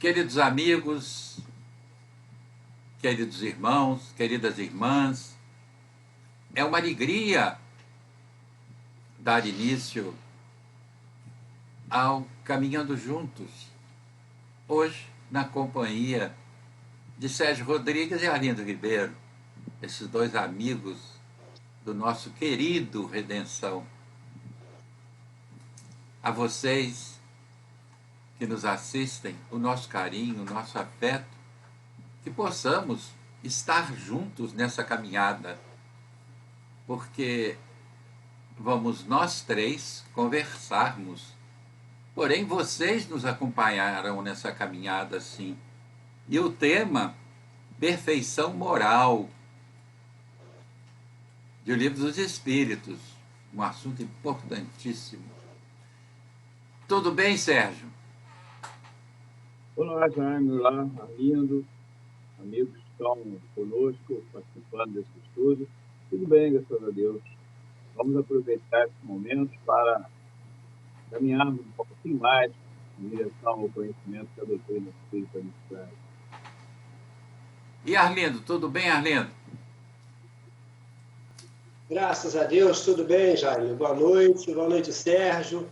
Queridos amigos, queridos irmãos, queridas irmãs, é uma alegria dar início ao Caminhando Juntos, hoje na companhia de Sérgio Rodrigues e Arlindo Ribeiro, esses dois amigos do nosso querido Redenção. A vocês que nos assistem, o nosso carinho, o nosso afeto, que possamos estar juntos nessa caminhada, porque vamos nós três conversarmos, porém vocês nos acompanharão nessa caminhada, sim. E o tema, perfeição moral, do Livro dos Espíritos, um assunto importantíssimo. Tudo bem, Sérgio? Olá, Jaime, olá, Arlindo, amigos que estão conosco, participando desse estudo. Tudo bem, graças a Deus. Vamos aproveitar esse momento para caminharmos um pouquinho mais em direção ao conhecimento que a doutrina espírita nos traz. E Arlindo, tudo bem, Arlindo? Graças a Deus, tudo bem, Jaime. Boa noite, Sérgio.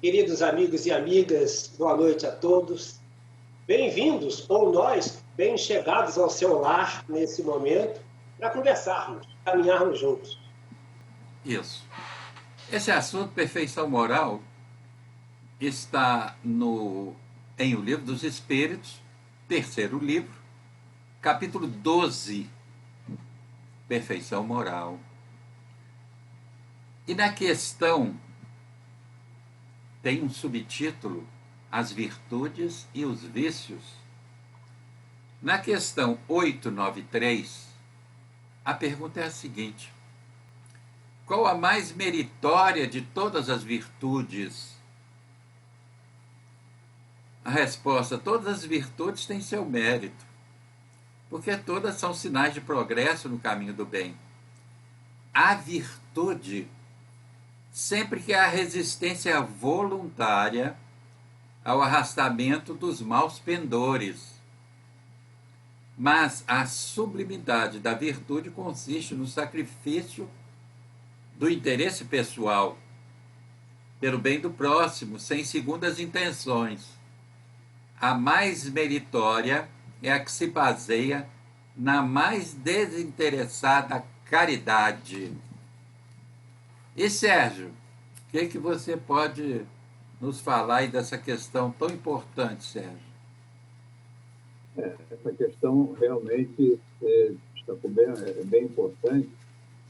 Queridos amigos e amigas, boa noite a todos. Bem-vindos, ou nós, bem chegados ao seu lar nesse momento, para conversarmos, caminharmos juntos. Isso. Esse assunto, perfeição moral, está em O Livro dos Espíritos, terceiro livro, capítulo 12, perfeição moral. E na questão tem um subtítulo, as virtudes e os vícios. Na questão 893, a pergunta é a seguinte: qual a mais meritória de todas as virtudes? A resposta: todas as virtudes têm seu mérito, porque todas são sinais de progresso no caminho do bem. A virtude, sempre que há resistência voluntária ao arrastamento dos maus pendores. Mas a sublimidade da virtude consiste no sacrifício do interesse pessoal, pelo bem do próximo, sem segundas intenções. A mais meritória é a que se baseia na mais desinteressada caridade. E Sérgio, o que você pode nos falar aí dessa questão tão importante, Sérgio? Essa questão realmente é bem importante,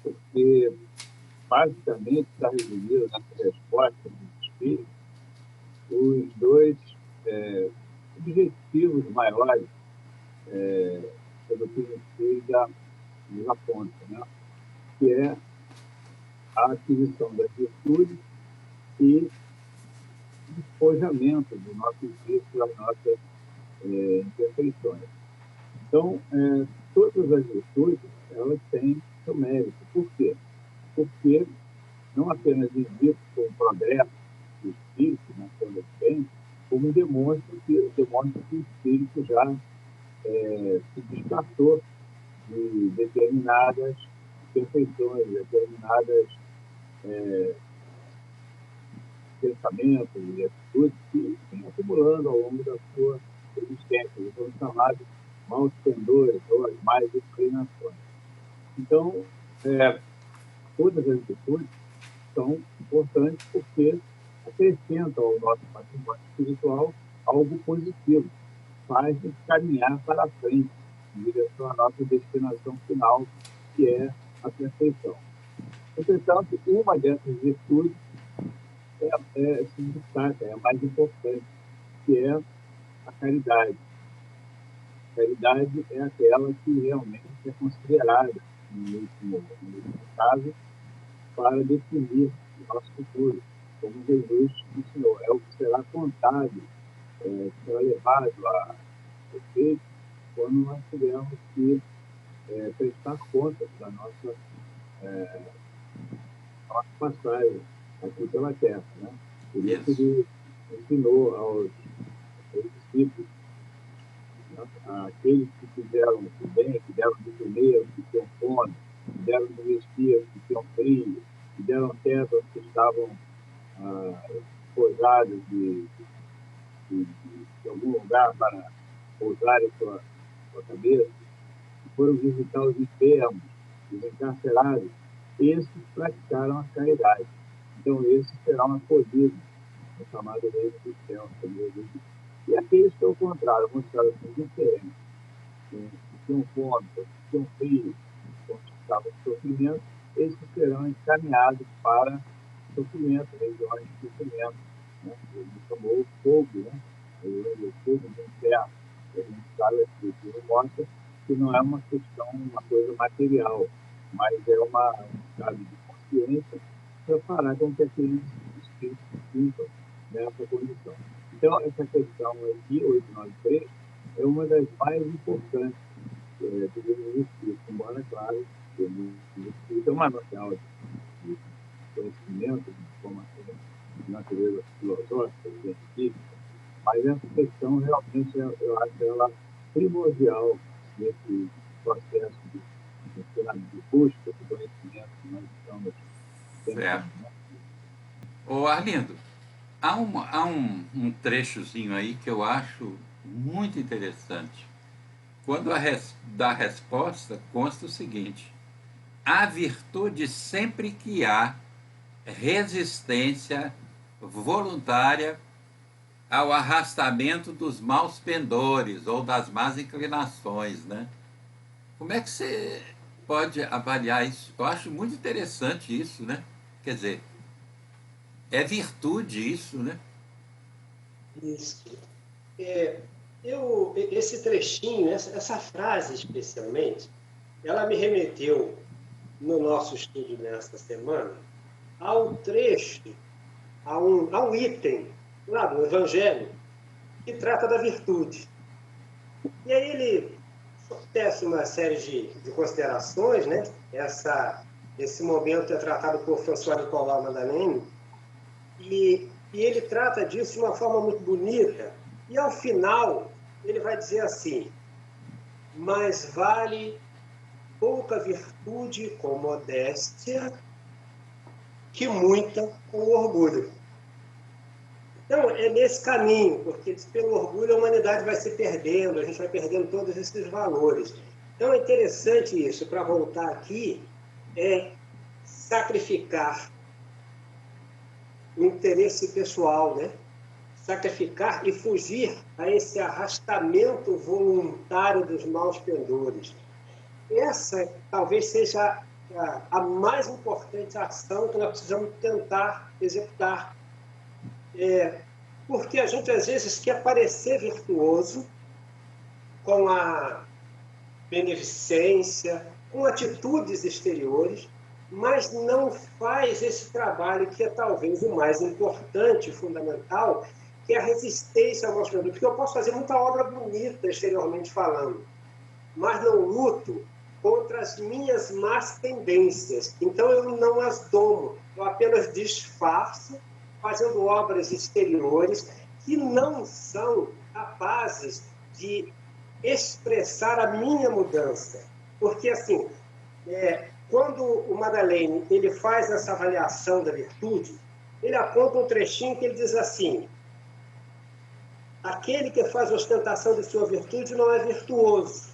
porque basicamente está resumido nessa resposta dos espíritos os dois objetivos maiores que a doutrina espírita nos aponta, né? Que é a aquisição das virtudes e despojamento do nosso espírito das nossas imperfeições. Então, todas as virtudes, elas têm seu mérito. Por quê? Porque não apenas indicam o progresso do espírito, né, quando ele tem, como demonstra que o espírito já se descartou de determinadas perfeições, determinadas pensamentos e atitudes que vem acumulando ao longo da sua existência. Então, chamados maus pendores ou as más inclinações. Então, todas as virtudes são importantes porque acrescentam ao nosso patrimônio espiritual algo positivo, faz-nos caminhar para a frente, em direção à nossa destinação final, que é a perfeição. Entretanto, uma dessas virtudes se destaca, é a mais importante, que é a caridade. A caridade é aquela que realmente é considerada, no último caso, para definir o nosso futuro, como Jesus ensinou. É o que será contado, será levado a efeito quando nós tivermos que prestar contas da nossa passagem aqui pela Terra. Né? Por isso ele ensinou aos discípulos Aqueles que fizeram o bem, que deram de comer, que tinham fome, que deram de vestir, que tinham frio, que deram terra aos que estavam pousados de algum lugar para pousar em sua cabeça, que foram visitar os enfermos, os encarcerados, esses praticaram a caridade. Então, esses serão acolhidos no chamado reino dos céus. E aqueles que, ao contrário, mostraram ser diferentes, que tinham fome, que tinham frio, que estavam em sofrimento, esses serão encaminhados para sofrimento, regiões de sofrimento. Né? Ele chamou o fogo, né? O fogo do inferno. A gente sabe, a Escritura mostra que não é uma questão, uma coisa material, mas é um estado de consciência para parar com que aqueles espíritos sintam nessa condição. Então, essa questão aqui, 893, é uma das mais importantes do livro do Espírito, embora, claro, o livro do Espírito é uma material de conhecimento, de informação de natureza filosófica, científica, mas essa questão realmente, eu acho ela primordial nesse processo de busca de conhecimento que nós estamos tendo. Certo. Ô Arlindo, há um trechozinho aí que eu acho muito interessante. Quando da resposta consta o seguinte: a virtude sempre que há resistência voluntária ao arrastamento dos maus pendores ou das más inclinações, né? Como é que você pode avaliar isso? Eu acho muito interessante isso, né? Quer dizer, é virtude isso, né? Isso. Esse trechinho, essa frase especialmente, ela me remeteu, no nosso estudo nesta semana, ao trecho, a um item lá do Evangelho que trata da virtude. E aí ele tece uma série de considerações, né? Esse momento é tratado por François Nicolas Madeleine, e ele trata disso de uma forma muito bonita. E, ao final, ele vai dizer assim: mas vale pouca virtude com modéstia que muita com orgulho. Então, é nesse caminho, porque pelo orgulho a humanidade vai se perdendo, a gente vai perdendo todos esses valores. Então, é interessante isso, para voltar aqui, é sacrificar o interesse pessoal, né? Sacrificar e fugir a esse arrastamento voluntário dos maus pendores. Essa talvez seja a mais importante ação que nós precisamos tentar executar. Porque a gente, às vezes, quer parecer virtuoso com a beneficência, com atitudes exteriores, mas não faz esse trabalho que é talvez o mais importante, fundamental, que é a resistência ao maus pendores. Porque eu posso fazer muita obra bonita, exteriormente falando, mas não luto contra as minhas más tendências. Então, eu não as domo, eu apenas disfarço, fazendo obras exteriores que não são capazes de expressar a minha mudança. Porque, assim, quando o Madeleine ele faz essa avaliação da virtude, ele aponta um trechinho que ele diz assim: aquele que faz ostentação de sua virtude não é virtuoso,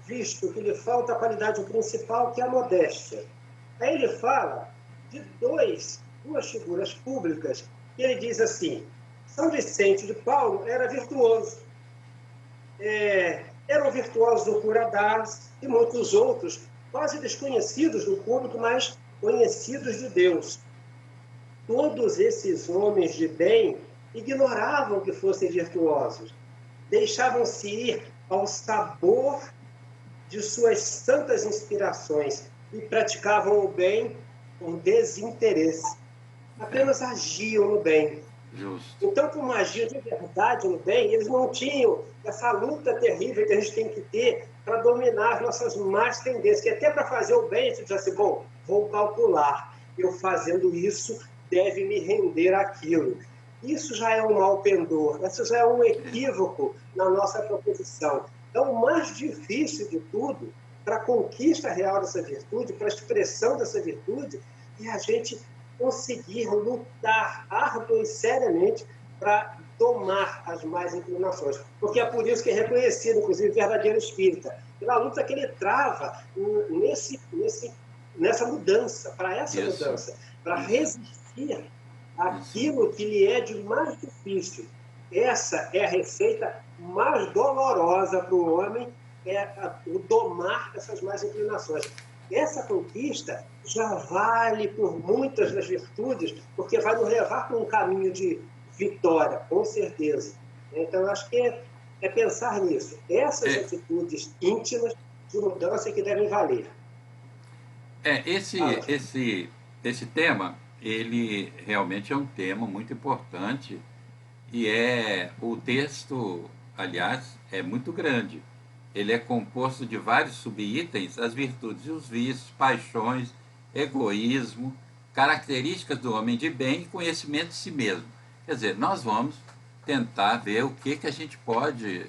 visto que lhe falta a qualidade principal, que é a modéstia. Aí ele fala de duas figuras públicas, e ele diz assim: São Vicente de Paulo era virtuoso. Eram virtuosos o Curadás e muitos outros, quase desconhecidos do público, mas conhecidos de Deus. Todos esses homens de bem ignoravam que fossem virtuosos, deixavam-se ir ao sabor de suas santas inspirações e praticavam o bem com desinteresse. Apenas agiam no bem. Justo. Então, como agiam de verdade no bem, eles não tinham essa luta terrível que a gente tem que ter para dominar as nossas más tendências, que até para fazer o bem, a gente diz assim: bom, vou calcular, eu fazendo isso deve me render aquilo. isso já é um mal pendor, isso já é um equívoco na nossa proposição. Então, o mais difícil de tudo, para a conquista real dessa virtude, para a expressão dessa virtude, é a gente conseguir lutar árdua e seriamente para domar as más inclinações. Porque é por isso que é reconhecido, inclusive, verdadeiro espírita, pela luta que ele trava nessa mudança, para essa mudança, para resistir àquilo que lhe é de mais difícil. Essa é a receita mais dolorosa para o homem, o domar essas más inclinações. Essa conquista já vale por muitas das virtudes, porque vai nos levar para um caminho de vitória, com certeza. Então, eu acho que é pensar nisso. Essas atitudes íntimas de mudança que devem valer. Esse tema, ele realmente é um tema muito importante e o texto, aliás, é muito grande. Ele é composto de vários subitens, as virtudes e os vícios, paixões, egoísmo, características do homem de bem e conhecimento de si mesmo. Quer dizer, nós vamos tentar ver o que a gente pode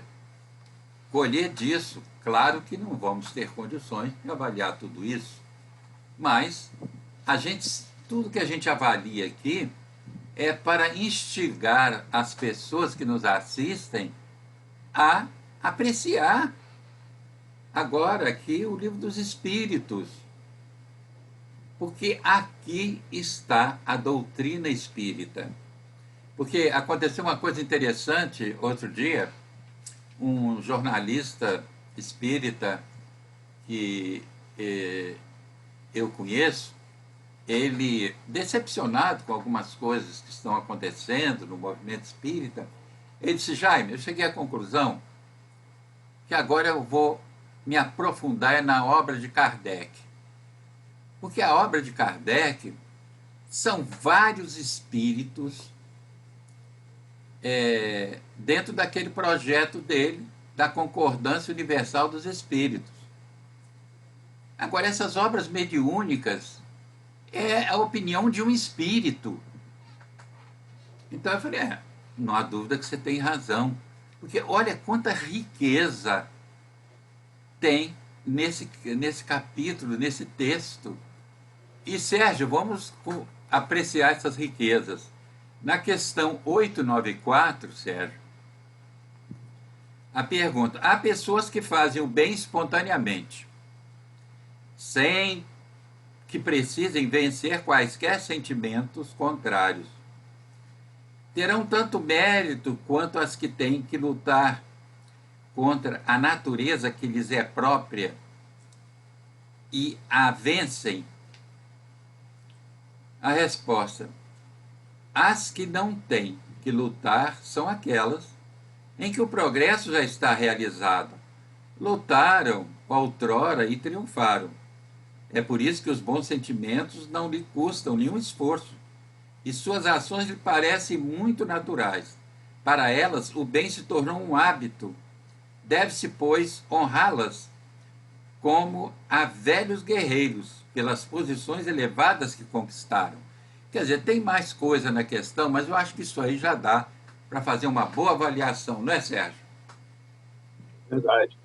colher disso. Claro que não vamos ter condições de avaliar tudo isso, mas tudo que a gente avalia aqui é para instigar as pessoas que nos assistem a apreciar agora aqui o Livro dos Espíritos, porque aqui está a doutrina espírita. Porque aconteceu uma coisa interessante outro dia, um jornalista espírita que eu conheço, ele, decepcionado com algumas coisas que estão acontecendo no movimento espírita, ele disse: Jaime, eu cheguei à conclusão que agora eu vou me aprofundar na obra de Kardec. Porque a obra de Kardec são vários espíritos dentro daquele projeto dele, da concordância universal dos espíritos. Agora, essas obras mediúnicas é a opinião de um espírito. Então eu falei, não há dúvida que você tem razão. Porque olha quanta riqueza tem nesse capítulo, nesse texto. E, Sérgio, vamos apreciar essas riquezas. Na questão 894, Sérgio, a pergunta: há pessoas que fazem o bem espontaneamente, sem que precisem vencer quaisquer sentimentos contrários. Terão tanto mérito quanto as que têm que lutar contra a natureza que lhes é própria e a vencem? A resposta: as que não têm que lutar são aquelas em que o progresso já está realizado. Lutaram outrora e triunfaram. É por isso que os bons sentimentos não lhe custam nenhum esforço e suas ações lhe parecem muito naturais. Para elas, o bem se tornou um hábito. Deve-se, pois, honrá-las como a velhos guerreiros, pelas posições elevadas que conquistaram. Quer dizer, tem mais coisa na questão, mas eu acho que isso aí já dá para fazer uma boa avaliação, não é, Sérgio? Verdade.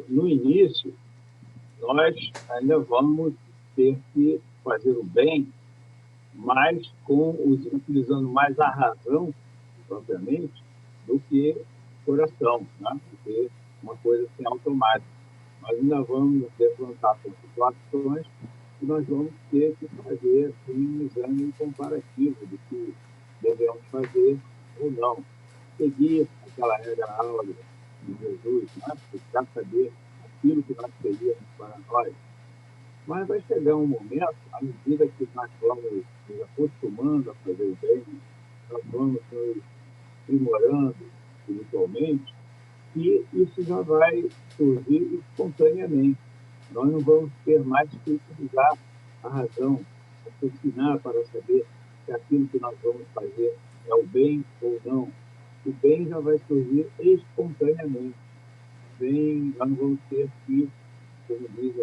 No início, nós ainda vamos ter que fazer o bem, mas utilizando mais a razão, propriamente, do que o coração, né? Porque uma coisa assim automática. Nós ainda vamos nos defrontar com situações que nós vamos ter que fazer assim, um exame comparativo do que devemos fazer ou não. Seguir aquela regra áurea de Jesus, né? Buscar saber aquilo que nós queríamos para nós. Mas vai chegar um momento, à medida que nós vamos nos acostumando a fazer o bem, nós vamos nos aprimorando espiritualmente, e isso já vai surgir espontaneamente. Nós não vamos ter mais que utilizar a razão, raciocinar para saber se aquilo que nós vamos fazer é o bem ou não. O bem já vai surgir espontaneamente. Nós não vamos ter que, como diz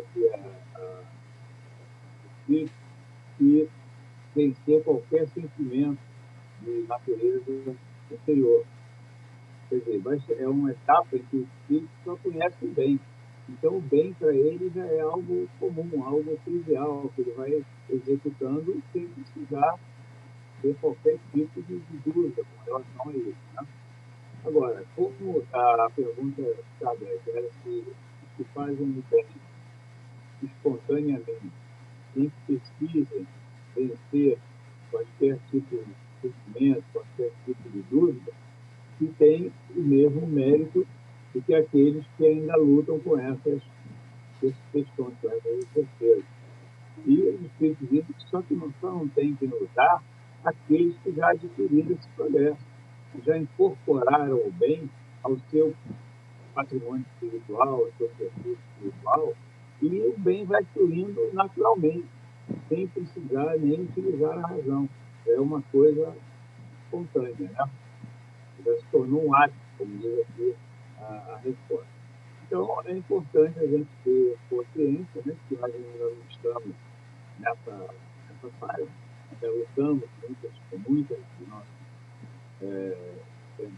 aqui que vencer qualquer sentimento de natureza anterior. Quer dizer, é uma etapa em que o espírito só conhece o bem. Então, o bem para ele já é algo comum, algo trivial, que ele vai executando sem precisar ter qualquer tipo de dúvida com relação a isso. Né? Agora, como a pergunta estabelece, era se fazem o bem espontaneamente, sem que precisem vencer qualquer tipo de sentimento, qualquer tipo de dúvida, que tem o mesmo mérito do que aqueles que ainda lutam com essas questões, com essas certezas. E os espíritos dizem que só não tem que lutar aqueles que já adquiriram esse progresso, que já incorporaram o bem ao seu patrimônio espiritual, ao seu perfil espiritual, e o bem vai fluindo naturalmente, sem precisar nem utilizar a razão. É uma coisa espontânea, né? Já se tornou um hábito, como diz aqui a resposta. Então, é importante a gente ter consciência, né, que nós ainda não estamos nessa fase, ainda lutamos com muitas de nós,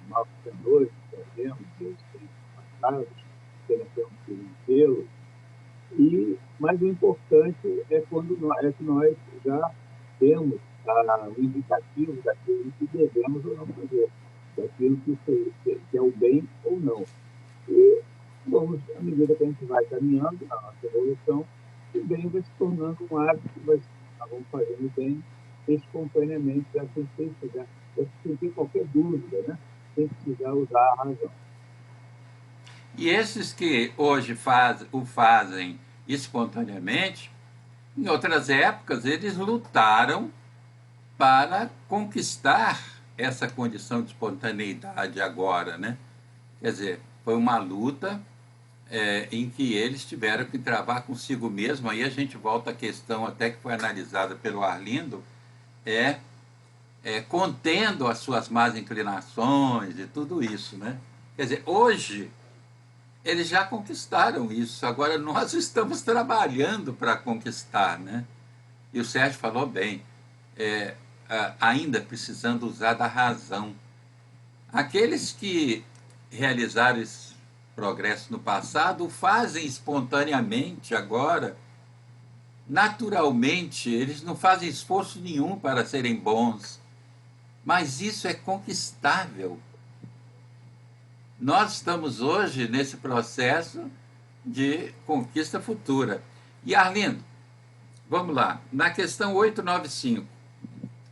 nossos pendores, que perdemos, eles têm passados, que nós temos que vencê-los. Mas o importante é que nós já temos o indicativo daquilo que devemos ou não fazer, daquilo que é o bem ou não. E vamos, à medida que a gente vai caminhando na nossa evolução, o bem vai se tornando um hábito, nós vamos fazendo bem espontaneamente, já sem ter qualquer dúvida, né? Sem precisar usar a razão. E esses que hoje o fazem espontaneamente, em outras épocas eles lutaram para conquistar essa condição de espontaneidade agora, né? Quer dizer, foi uma luta em que eles tiveram que travar consigo mesmo. Aí a gente volta à questão até que foi analisada pelo Arlindo, contendo as suas más inclinações e tudo isso, né? Quer dizer, hoje eles já conquistaram isso, agora nós estamos trabalhando para conquistar, né? E o Sérgio falou bem, ainda precisando usar da razão. Aqueles que realizaram esse progresso no passado o fazem espontaneamente agora, naturalmente, eles não fazem esforço nenhum para serem bons, mas isso é conquistável. Nós estamos hoje nesse processo de conquista futura. E Arlindo, vamos lá, na questão 895,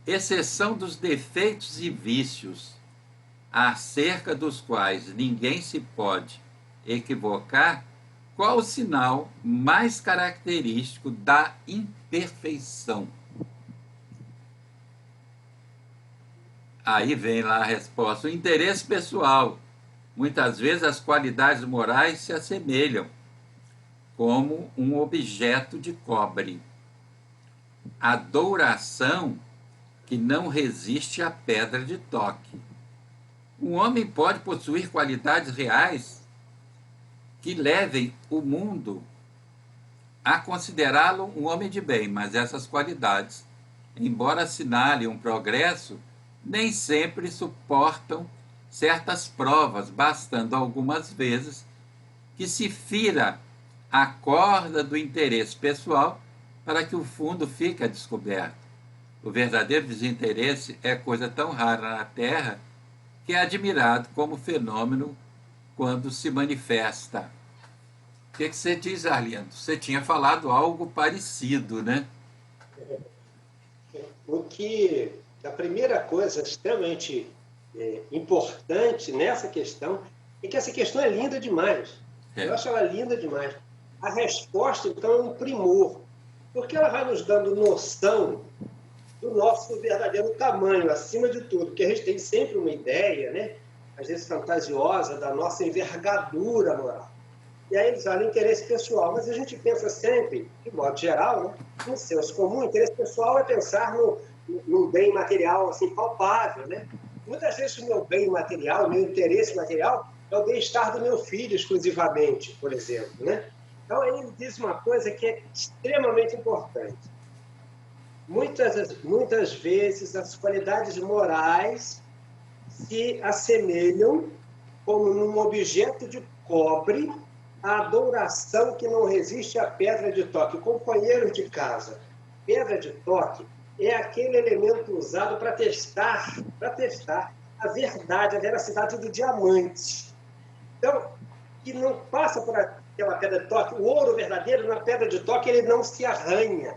exceção dos defeitos e vícios, acerca dos quais ninguém se pode equivocar, qual o sinal mais característico da imperfeição? Aí vem lá a resposta: o interesse pessoal. Muitas vezes as qualidades morais se assemelham, como um objeto de cobre. A douração que não resiste à pedra de toque. Um homem pode possuir qualidades reais que levem o mundo a considerá-lo um homem de bem, mas essas qualidades, embora assinalem um progresso, nem sempre suportam certas provas, bastando algumas vezes que se fira a corda do interesse pessoal para que o fundo fique a descoberto. O verdadeiro desinteresse é coisa tão rara na Terra que é admirado como fenômeno quando se manifesta. O que você diz, Arlindo? Você tinha falado algo parecido, né? A primeira coisa extremamente importante nessa questão é que essa questão é linda demais. Eu acho ela linda demais. A resposta, então, é um primor, porque ela vai nos dando noção do nosso verdadeiro tamanho, acima de tudo, porque a gente tem sempre uma ideia, né, às vezes fantasiosa, da nossa envergadura moral. E aí eles falam interesse pessoal, mas a gente pensa sempre, de modo geral, né, no senso comum, interesse pessoal é pensar no bem material assim, palpável, né? Muitas vezes o meu bem material, o meu interesse material é o bem-estar do meu filho exclusivamente, por exemplo, né? Então, ele diz uma coisa que é extremamente importante. muitas vezes as qualidades morais se assemelham como num objeto de cobre a adoração que não resiste à pedra de toque. Companheiro de casa, pedra de toque é aquele elemento usado para testar a verdade, a veracidade do diamante. Então, que não passa por aquela pedra de toque, o ouro verdadeiro na pedra de toque, ele não se arranha,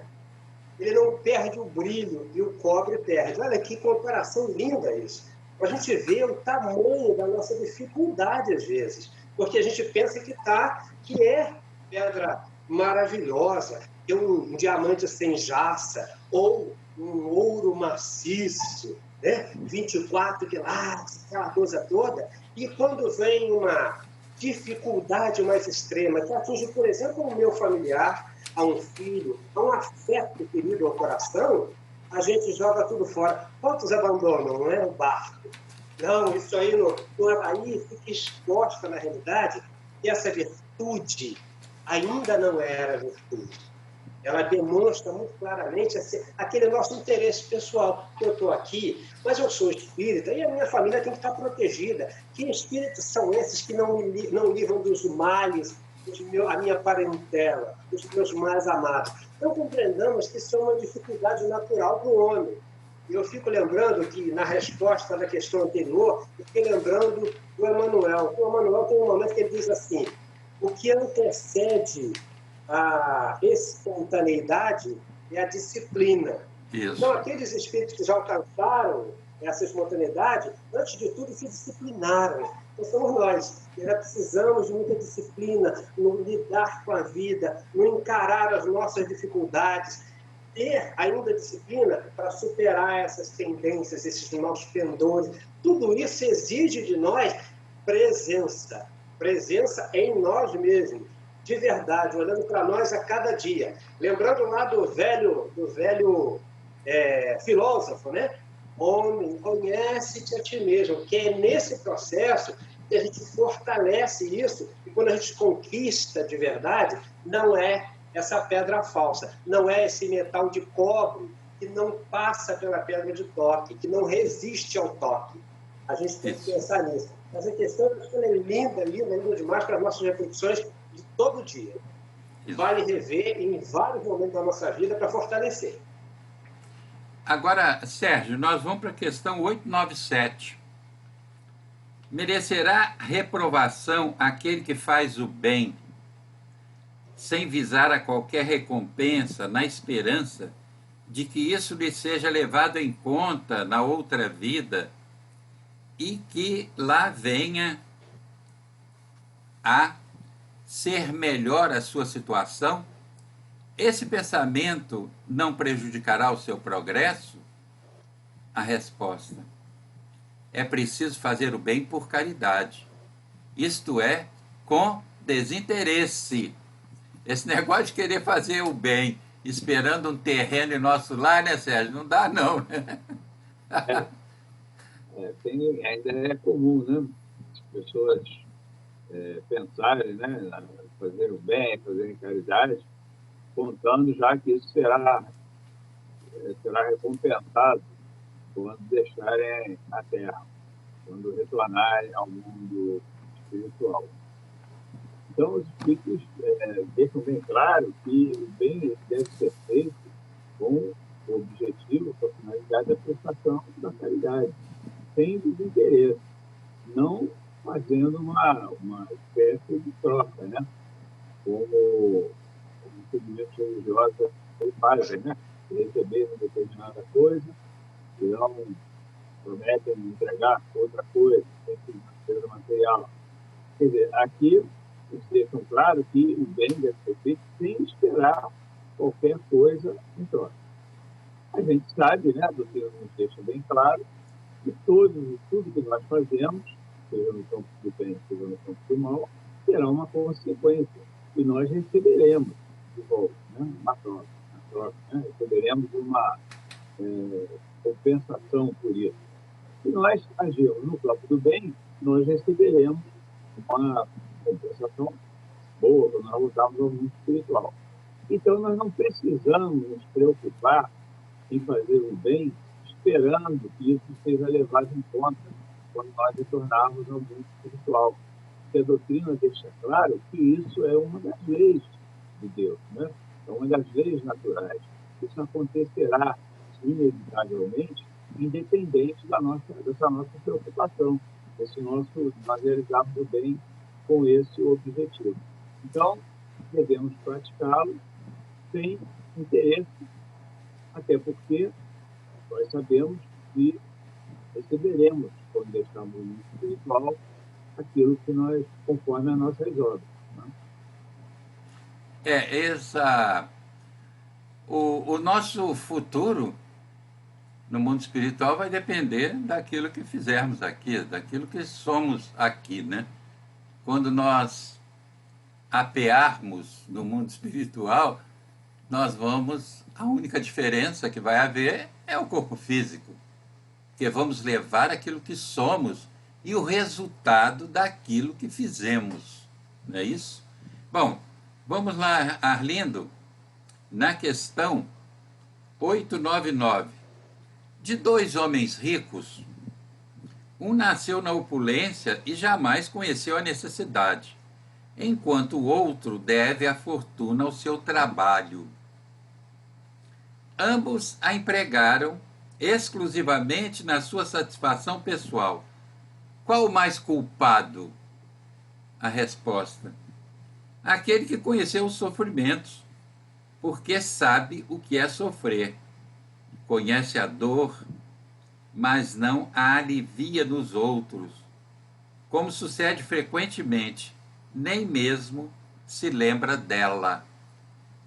ele não perde o brilho e o cobre perde. Olha que comparação linda isso. A gente vê o tamanho da nossa dificuldade às vezes, porque a gente pensa que é pedra maravilhosa, que é um diamante sem jaça, ou um ouro maciço, né? 24 quilates, aquela coisa toda, e quando vem uma dificuldade mais extrema, que atinge, por exemplo, o meu familiar, a um filho, a um afeto querido ao coração, a gente joga tudo fora. Quantos abandonam, não é? O barco. Não, isso aí no Havaí fica exposta na realidade que essa virtude ainda não era virtude. Ela demonstra muito claramente aquele nosso interesse pessoal. Eu estou aqui, mas eu sou espírita e a minha família tem que estar protegida. Que espíritos são esses que não livram dos males a minha parentela, dos meus mais amados? Então, compreendamos que isso é uma dificuldade natural do homem. Eu fico lembrando que, na resposta da questão anterior, eu fiquei lembrando do Emmanuel. O Emmanuel tem um momento que ele diz assim: o que antecede a espontaneidade é a disciplina. Isso. Então, aqueles espíritos que já alcançaram essa espontaneidade, antes de tudo, se disciplinaram. Então, somos nós, que já precisamos de muita disciplina no lidar com a vida, no encarar as nossas dificuldades, ter ainda disciplina para superar essas tendências, esses maus pendores. Tudo isso exige de nós presença. Presença em nós mesmos, de verdade, olhando para nós a cada dia. Lembrando lá do velho filósofo, né? Homem, conhece-te a ti mesmo, que é nesse processo que a gente fortalece isso, e quando a gente conquista de verdade, não é essa pedra falsa, não é esse metal de cobre que não passa pela pedra de toque, que não resiste ao toque. A gente tem que pensar nisso. Essa questão é linda, linda, linda demais para as nossas reflexões de todo dia. Vale rever em vários momentos da nossa vida para fortalecer. Agora, Sérgio, nós vamos para a questão 897. Merecerá reprovação aquele que faz o bem sem visar a qualquer recompensa, na esperança de que isso lhe seja levado em conta na outra vida e que lá venha a ser melhor a sua situação? Esse pensamento não prejudicará o seu progresso? A resposta: é preciso fazer o bem por caridade, isto é, com desinteresse. Esse negócio de querer fazer o bem esperando um terreno em nosso lar, né, Sérgio? Não dá, não, né? Ainda é comum, né? As pessoas pensarem, né? Fazer o bem, fazerem caridade, contando já que isso será recompensado quando deixarem a Terra, quando retornarem ao mundo espiritual. Então, os espíritos deixam bem claro que o bem deve ser feito com o objetivo, com a finalidade da prestação da caridade, sem desinteresse, não fazendo uma espécie de troca, né? Como segmentos religiosos fazem, né? Receber uma determinada coisa e não prometem entregar outra coisa, coisa material. Quer dizer, aqui eles deixam claro que o bem deve ser feito sem esperar qualquer coisa em troca. A gente sabe, né, do que nos deixa bem claro, que tudo que nós fazemos, seja no campo do bem, seja no campo do mal, terá uma consequência, e nós receberemos de volta, né, uma troca, né, receberemos uma compensação por isso. Se nós agirmos no campo do bem, nós receberemos uma compensação boa quando nós voltarmos ao mundo espiritual. Então, nós não precisamos nos preocupar em fazer o bem, esperando que isso seja levado em conta quando nós retornarmos ao mundo espiritual. Porque a doutrina deixa claro que isso é uma das leis de Deus, né? É uma das leis naturais. Isso acontecerá inevitavelmente, independente dessa nossa preocupação, nós realizarmos o bem com esse objetivo. Então, devemos praticá-lo sem interesse, até porque nós sabemos que receberemos, quando estamos no mundo espiritual, aquilo que nós, conforme as nossas obras. Né? O nosso futuro no mundo espiritual vai depender daquilo que fizermos aqui, daquilo que somos aqui, né? Quando nós apearmos no mundo espiritual, nós vamos... A única diferença que vai haver é o corpo físico, que vamos levar aquilo que somos e o resultado daquilo que fizemos, não é isso? Bom, vamos lá, Arlindo, na questão 899. De 2 homens ricos, um nasceu na opulência e jamais conheceu a necessidade, enquanto o outro deve a fortuna ao seu trabalho. Ambos a empregaram exclusivamente na sua satisfação pessoal. Qual o mais culpado? A resposta: aquele que conheceu os sofrimentos, porque sabe o que é sofrer. Conhece a dor, mas não a alivia nos outros, como sucede frequentemente, nem mesmo se lembra dela.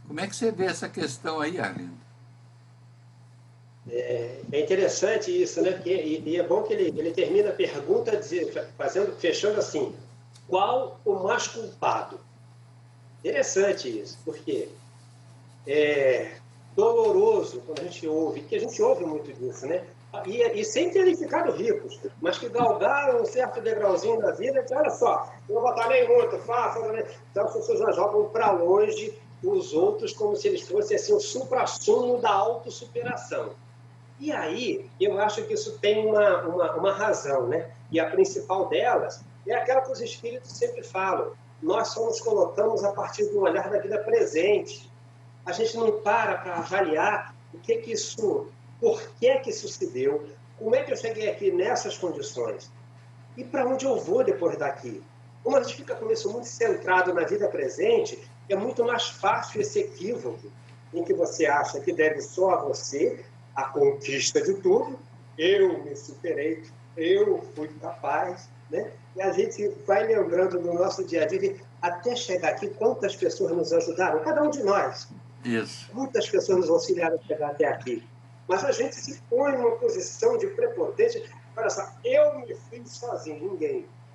Como é que você vê essa questão aí, Arlindo? É interessante isso, né? E é bom que ele termina a pergunta fechando assim: qual o mais culpado? Interessante isso, porque é doloroso quando a gente ouve, que a gente ouve muito disso, né? E sem ter ficado ricos, mas que galgaram um certo degrauzinho da vida, que olha só, eu batalhei muito, faço, né? Então as pessoas já jogam para longe os outros como se eles fossem assim, o suprassumo da autossuperação. E aí, eu acho que isso tem uma razão, né? E a principal delas é aquela que os espíritos sempre falam: nós só nos colocamos a partir do olhar da vida presente. A gente não para avaliar por que isso se deu, como é que eu cheguei aqui nessas condições e para onde eu vou depois daqui. Como a gente fica com isso muito centrado na vida presente, é muito mais fácil esse equívoco em que você acha que deve só a você a conquista de tudo, eu me superei, eu fui capaz, né? E a gente vai lembrando no nosso dia a dia, até chegar aqui, quantas pessoas nos ajudaram, cada um de nós. Isso. Muitas pessoas nos auxiliaram a chegar até aqui. Mas a gente se põe numa posição de prepotência, olha só, eu me fiz sozinho,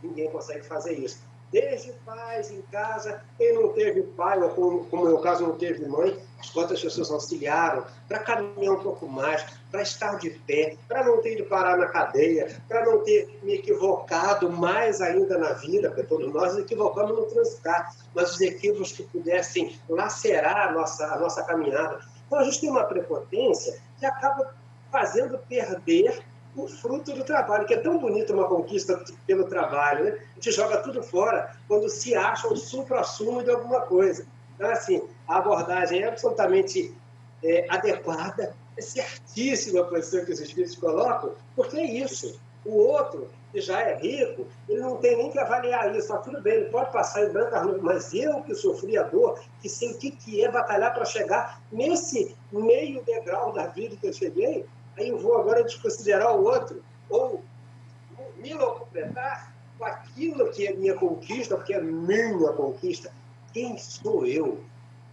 ninguém consegue fazer isso. Desde pais em casa, quem não teve pai, ou como no meu caso não teve mãe, quantas pessoas auxiliaram para caminhar um pouco mais, para estar de pé, para não ter de parar na cadeia, para não ter me equivocado mais ainda na vida, porque todos nós nos equivocamos no transitar, mas os equívocos que pudessem lacerar a nossa caminhada. Então a gente tem uma prepotência que acaba fazendo perder o fruto do trabalho, que é tão bonita uma conquista pelo trabalho, né? A gente joga tudo fora quando se acha o supra-sumo de alguma coisa. Então, assim, a abordagem é absolutamente adequada, é certíssima a posição que os espíritos colocam, porque é isso. O outro, que já é rico, ele não tem nem que avaliar isso. Tá tudo bem, ele pode passar em branca, mas eu que sofri a dor, que sei o que é batalhar para chegar nesse meio degrau da vida que eu cheguei, aí eu vou agora desconsiderar o outro, ou me completar com aquilo que é minha conquista, porque é minha conquista. Quem sou eu?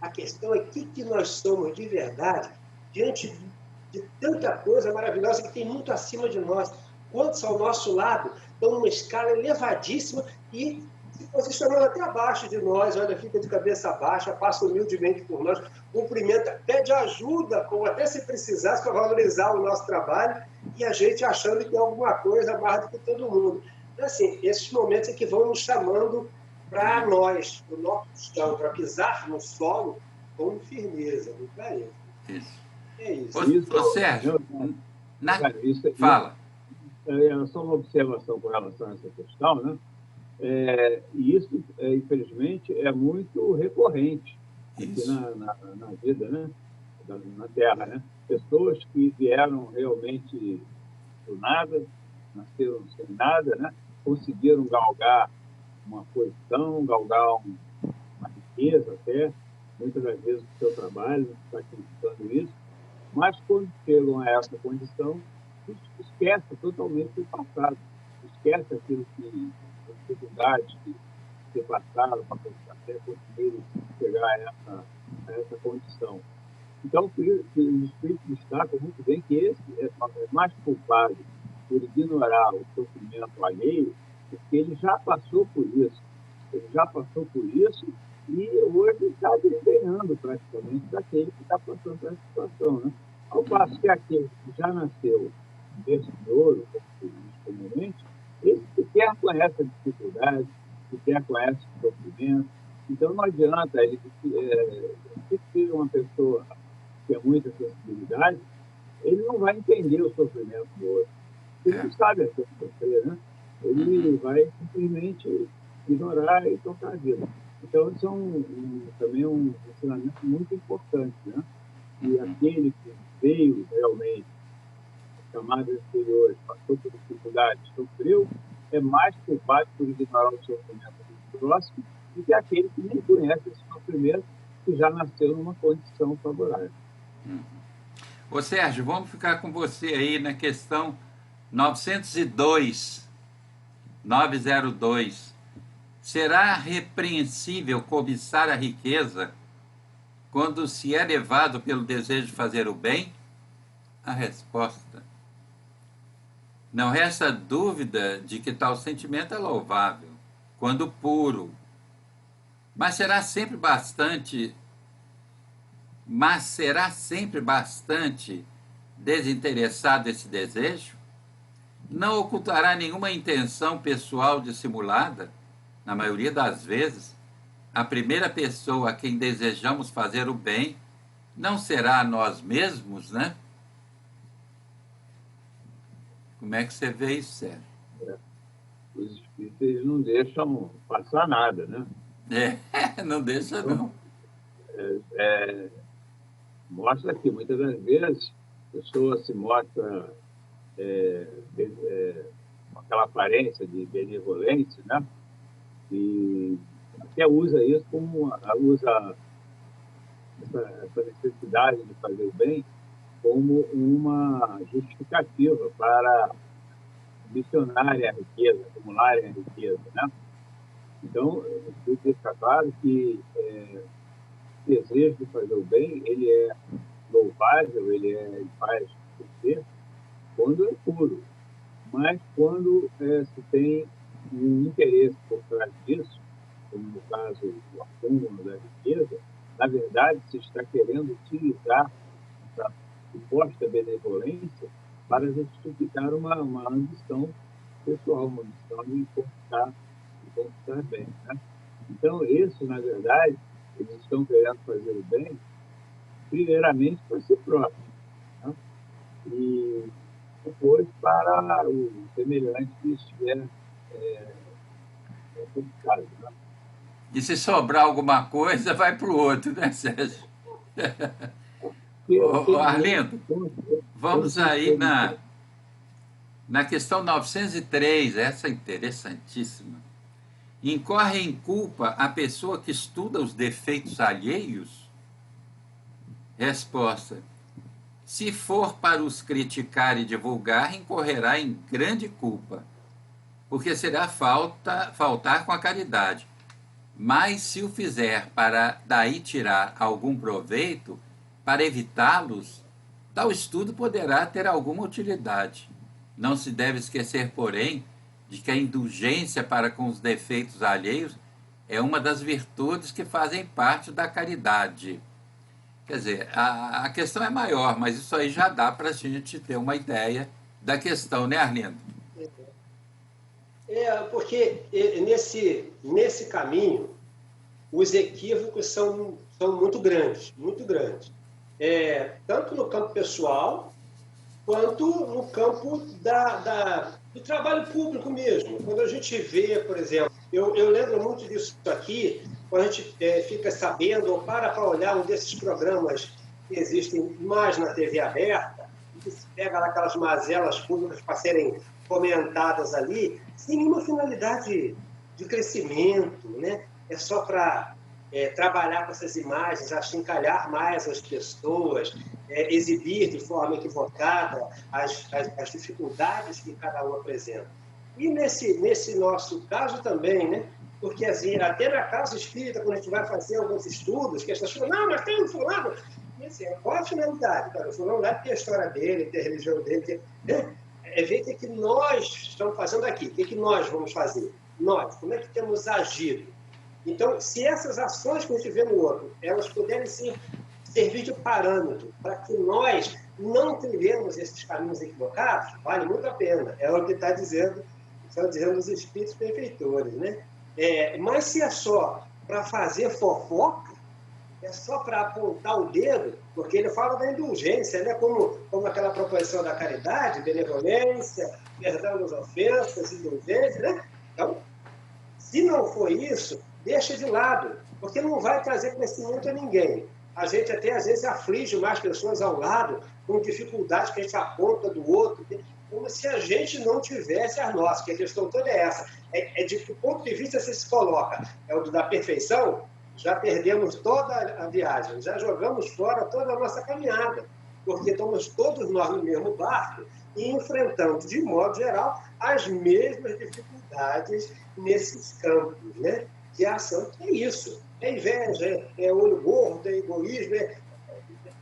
A questão é o que nós somos de verdade diante de tanta coisa maravilhosa que tem muito acima de nós. Quantos ao nosso lado estão numa escala elevadíssima e se posicionando até abaixo de nós, olha, fica de cabeça baixa, passa humildemente por nós, cumprimenta, pede ajuda, como até se precisasse, para valorizar o nosso trabalho, e a gente achando que é alguma coisa mais do que todo mundo. Então, assim, esses momentos é que vão nos chamando para nós, no nosso chão, para pisar no solo com firmeza, muito clareza. Isso. É isso. Ô, Sérgio, Isso, fala. É só uma observação com relação a essa questão, né? E isso, infelizmente, é muito recorrente aqui na vida, né? Na Terra, né? Pessoas que vieram realmente do nada, nasceram sem nada, né? Conseguiram galgar uma posição, galgar uma riqueza até, muitas das vezes o seu trabalho está criticando isso, mas quando chegam a essa condição, esquece totalmente o passado, esquece aquilo que, as dificuldades que passaram para até conseguir chegar a essa condição. Então, os espíritos destacam muito bem que esse é mais culpado por ignorar o sofrimento alheio, porque ele já passou por isso. Ele já passou por isso e hoje está desenhando praticamente daquele que está passando por essa situação. Né? Ao passo que aquele que já nasceu berço de ouro, como se diz comumente, esse sequer conhece a dificuldade, sequer conhece o sofrimento. Então, não adianta ele ser uma pessoa que tem muita sensibilidade, ele não vai entender o sofrimento do outro. Ele não sabe até sofrer, né? Ele vai simplesmente ignorar e tocar a vida. Então, isso é também um ensinamento muito importante, né? E aquele que veio realmente camadas anteriores, passou por dificuldades, sofreu, é mais culpado por ignorar o sofrimento do próximo do que aquele que nem conhece esse sofrimento, que já nasceu numa condição favorável. Ô Sérgio, vamos ficar com você aí na questão 902. Será repreensível cobiçar a riqueza quando se é levado pelo desejo de fazer o bem? A resposta: não resta dúvida de que tal sentimento é louvável, quando puro, mas será sempre bastante desinteressado esse desejo? Não ocultará nenhuma intenção pessoal dissimulada? Na maioria das vezes, a primeira pessoa a quem desejamos fazer o bem não será a nós mesmos, né? Como é que você vê isso, Sérgio? Os espíritos não deixam passar nada, né? Não deixa não. Mostra que muitas das vezes a pessoa se mostra com aquela aparência de benevolência, né? E até usa isso usa essa necessidade de fazer o bem como uma justificativa para missionarem a riqueza, acumularem a riqueza, né? Então, fica claro que o desejo de fazer o bem, ele é louvável, ele faz crescer quando é puro, mas quando se tem um interesse por trás disso, como no caso do acúmulo da riqueza, na verdade se está querendo utilizar essa suposta benevolência para justificar uma ambição pessoal, uma ambição de conquistar bem. Né? Então, isso, na verdade, eles estão querendo fazer o bem, primeiramente para si próprio, né? E depois para o semelhante que estiver complicado. Né? E se sobrar alguma coisa, vai para o outro, né, Sérgio? Arlindo, vamos aí na questão 903, essa é interessantíssima. Incorre em culpa a pessoa que estuda os defeitos alheios? Resposta: se for para os criticar e divulgar, incorrerá em grande culpa, porque será faltar com a caridade. Mas se o fizer para daí tirar algum proveito, para evitá-los, tal estudo poderá ter alguma utilidade. Não se deve esquecer, porém, de que a indulgência para com os defeitos alheios é uma das virtudes que fazem parte da caridade. Quer dizer, a questão é maior, mas isso aí já dá para a gente ter uma ideia da questão, né, Arlindo? Porque nesse caminho, os equívocos são muito grandes, muito grandes. tanto no campo pessoal, quanto no campo do trabalho público mesmo. Quando a gente vê, por exemplo, eu lembro muito disso aqui, quando a gente fica sabendo ou para olhar um desses programas que existem mais na TV aberta, que se pega lá aquelas mazelas públicas para serem comentadas ali, sem nenhuma finalidade de crescimento, né? É só para trabalhar com essas imagens, achincalhar mais as pessoas, exibir de forma equivocada as dificuldades que cada um apresenta. E nesse nosso caso também, né? Porque assim, até na casa espírita, quando a gente vai fazer alguns estudos, que as pessoas falam, não, mas tem um fulano. E assim, qual a finalidade? Cara, o fulano deve ter a história dele, ter a religião dele. Ver o que nós estamos fazendo aqui, o que nós vamos fazer. Nós, como é que temos agido? Então, se essas ações que a gente vê no outro, elas puderem servir de parâmetro para que nós não trilhemos esses caminhos equivocados, vale muito a pena. É o que estão dizendo os espíritos benfeitores, né? Mas se é só para fazer fofoca, é só para apontar o dedo, porque ele fala da indulgência, né? Como aquela proposição da caridade, benevolência, perdão das ofensas, indulgência, né? Então, se não for isso, deixa de lado, porque não vai trazer crescimento a ninguém. A gente até, às vezes, aflige mais pessoas ao lado, com dificuldades que a gente aponta do outro, como se a gente não tivesse as nossas, que a questão toda é essa. De que ponto de vista você se coloca? É o da perfeição? Já perdemos toda a viagem, já jogamos fora toda a nossa caminhada, porque estamos todos nós no mesmo barco e enfrentando, de modo geral, as mesmas dificuldades nesses campos, né? Que a ação é isso, é inveja, é olho gordo, é egoísmo,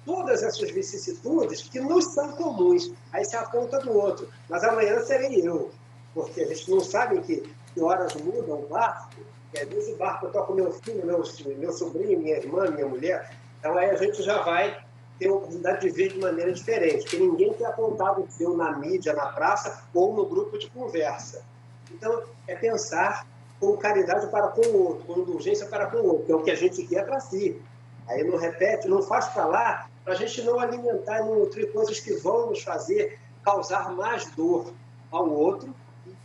todas essas vicissitudes que nos são comuns. Aí se aponta do outro, mas amanhã serei eu, porque a gente não sabe que horas muda o barco, e às vezes o barco toca o meu filho, meu sobrinho, minha irmã, minha mulher, então aí a gente já vai ter a oportunidade de ver de maneira diferente, porque ninguém tem apontado o seu na mídia, na praça ou no grupo de conversa. Então, é pensar com caridade para com o outro, com indulgência para com o outro, que é o que a gente quer para si. Aí não repete, não faz para lá, para a gente não alimentar e não nutrir coisas que vão nos fazer causar mais dor ao outro,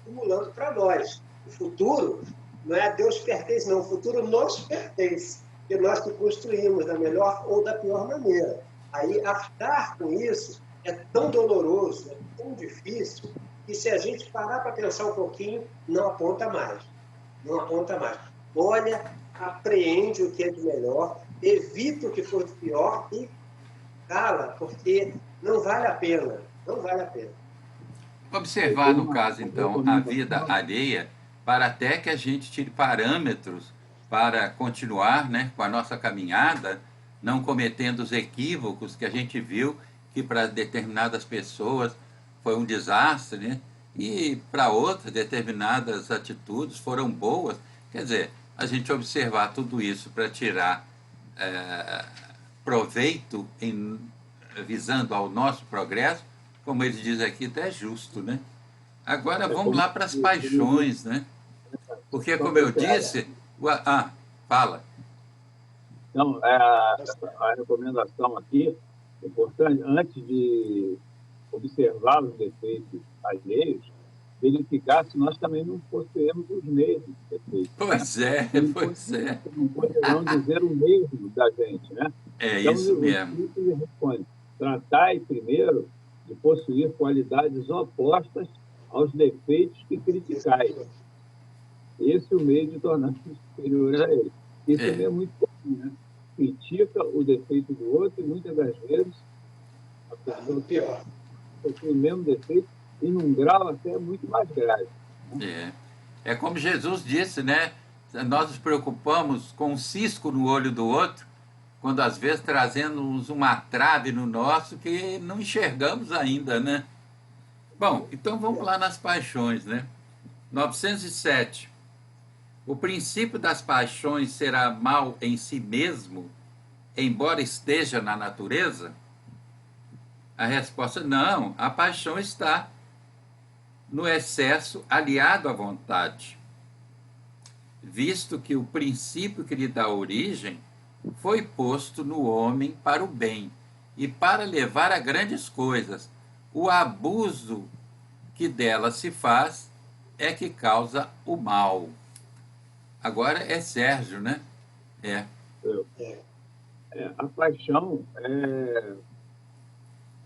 acumulando para nós. O futuro não é a Deus pertence, não. O futuro nos pertence, que nós que construímos da melhor ou da pior maneira. Aí, arcar com isso é tão doloroso, é tão difícil, que se a gente parar para pensar um pouquinho, não aponta mais. Não aponta mais. Olha, apreende o que é de melhor, evita o que for de pior e cala, porque não vale a pena. Não vale a pena. Observar, no caso, então, a vida alheia, para até que a gente tire parâmetros para continuar, né, com a nossa caminhada, não cometendo os equívocos que a gente viu que para determinadas pessoas foi um desastre, né? E para outras determinadas atitudes foram boas. Quer dizer, a gente observar tudo isso para tirar proveito visando ao nosso progresso, como eles dizem aqui, até é justo, né? Agora vamos lá para as paixões, né? Porque, como eu disse... fala. Então, a recomendação aqui, é importante, antes de observar os defeitos alheios, verificar se nós também não possuímos os mesmos defeitos. Pois é, pois é. Não poderão dizer o mesmo da gente, né? É então, isso mesmo. Ele responde, tratai primeiro de possuir qualidades opostas aos defeitos que criticais. Esse é o meio de tornar-se superior a ele. Isso também é muito comum, né? Critica o defeito do outro e muitas das vezes a pessoa possui o mesmo defeito e num grau até muito mais grave. Né? É como Jesus disse, né? Nós nos preocupamos com um cisco no olho do outro, quando às vezes trazemos uma trave no nosso que não enxergamos ainda, né? Bom, então vamos lá nas paixões, né? 907. O princípio das paixões será mal em si mesmo, embora esteja na natureza? A resposta: não, a paixão está no excesso aliado à vontade, visto que o princípio que lhe dá origem foi posto no homem para o bem, e para levar a grandes coisas. O abuso que dela se faz é que causa o mal. Agora é Sérgio, né? É. A paixão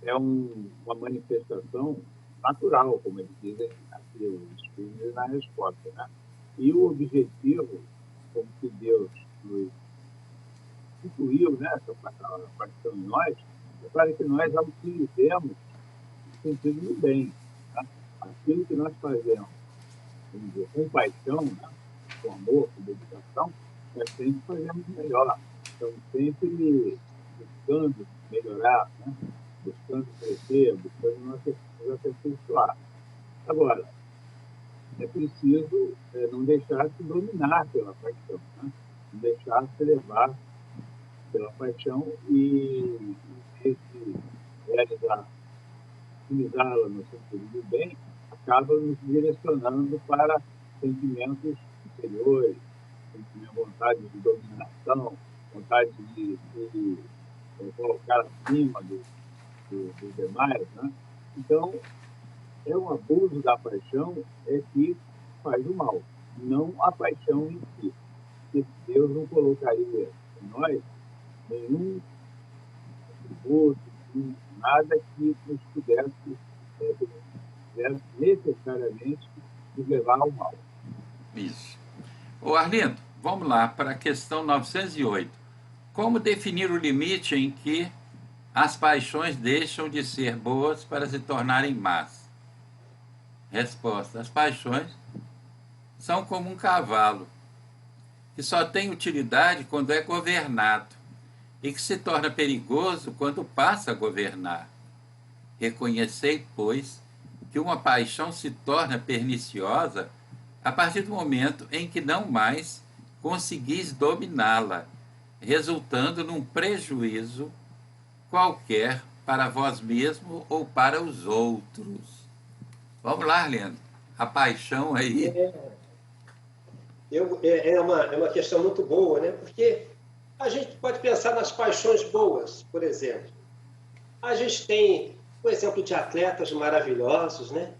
é uma manifestação natural, como eles dizem aqui, os estudos na resposta, né? E o objetivo, como que Deus nos incluiu, né, essa paixão em nós, é para que nós a utilizemos no sentido do bem. Tá? Aquilo que nós fazemos, vamos dizer, com paixão, né, com amor, com dedicação, nós sempre fazemos melhor. Estamos sempre buscando melhorar, né? Buscando crescer, buscando nos aperfeiçoar. Agora, é preciso não deixar se dominar pela paixão, né? Não deixar se levar pela paixão e em vez de realizar, utilizá-la no sentido do bem, acaba nos direcionando para sentimentos inferiores, vontade de dominação, vontade de colocar acima dos demais, né? Então, é um abuso da paixão que faz o mal, não a paixão em si. Porque Deus não colocaria em nós nenhum atributo, nada que nos pudesse necessariamente nos levar ao mal. Isso. Ô Arlindo, vamos lá para a questão 908. Como definir o limite em que as paixões deixam de ser boas para se tornarem más? Resposta: as paixões são como um cavalo, que só tem utilidade quando é governado e que se torna perigoso quando passa a governar. Reconhecei, pois, que uma paixão se torna perniciosa a partir do momento em que não mais conseguis dominá-la, resultando num prejuízo qualquer para vós mesmo ou para os outros. Vamos lá, Arlindo. A paixão aí. É uma questão muito boa, né? Porque a gente pode pensar nas paixões boas, por exemplo. A gente tem o exemplo de atletas maravilhosos, né?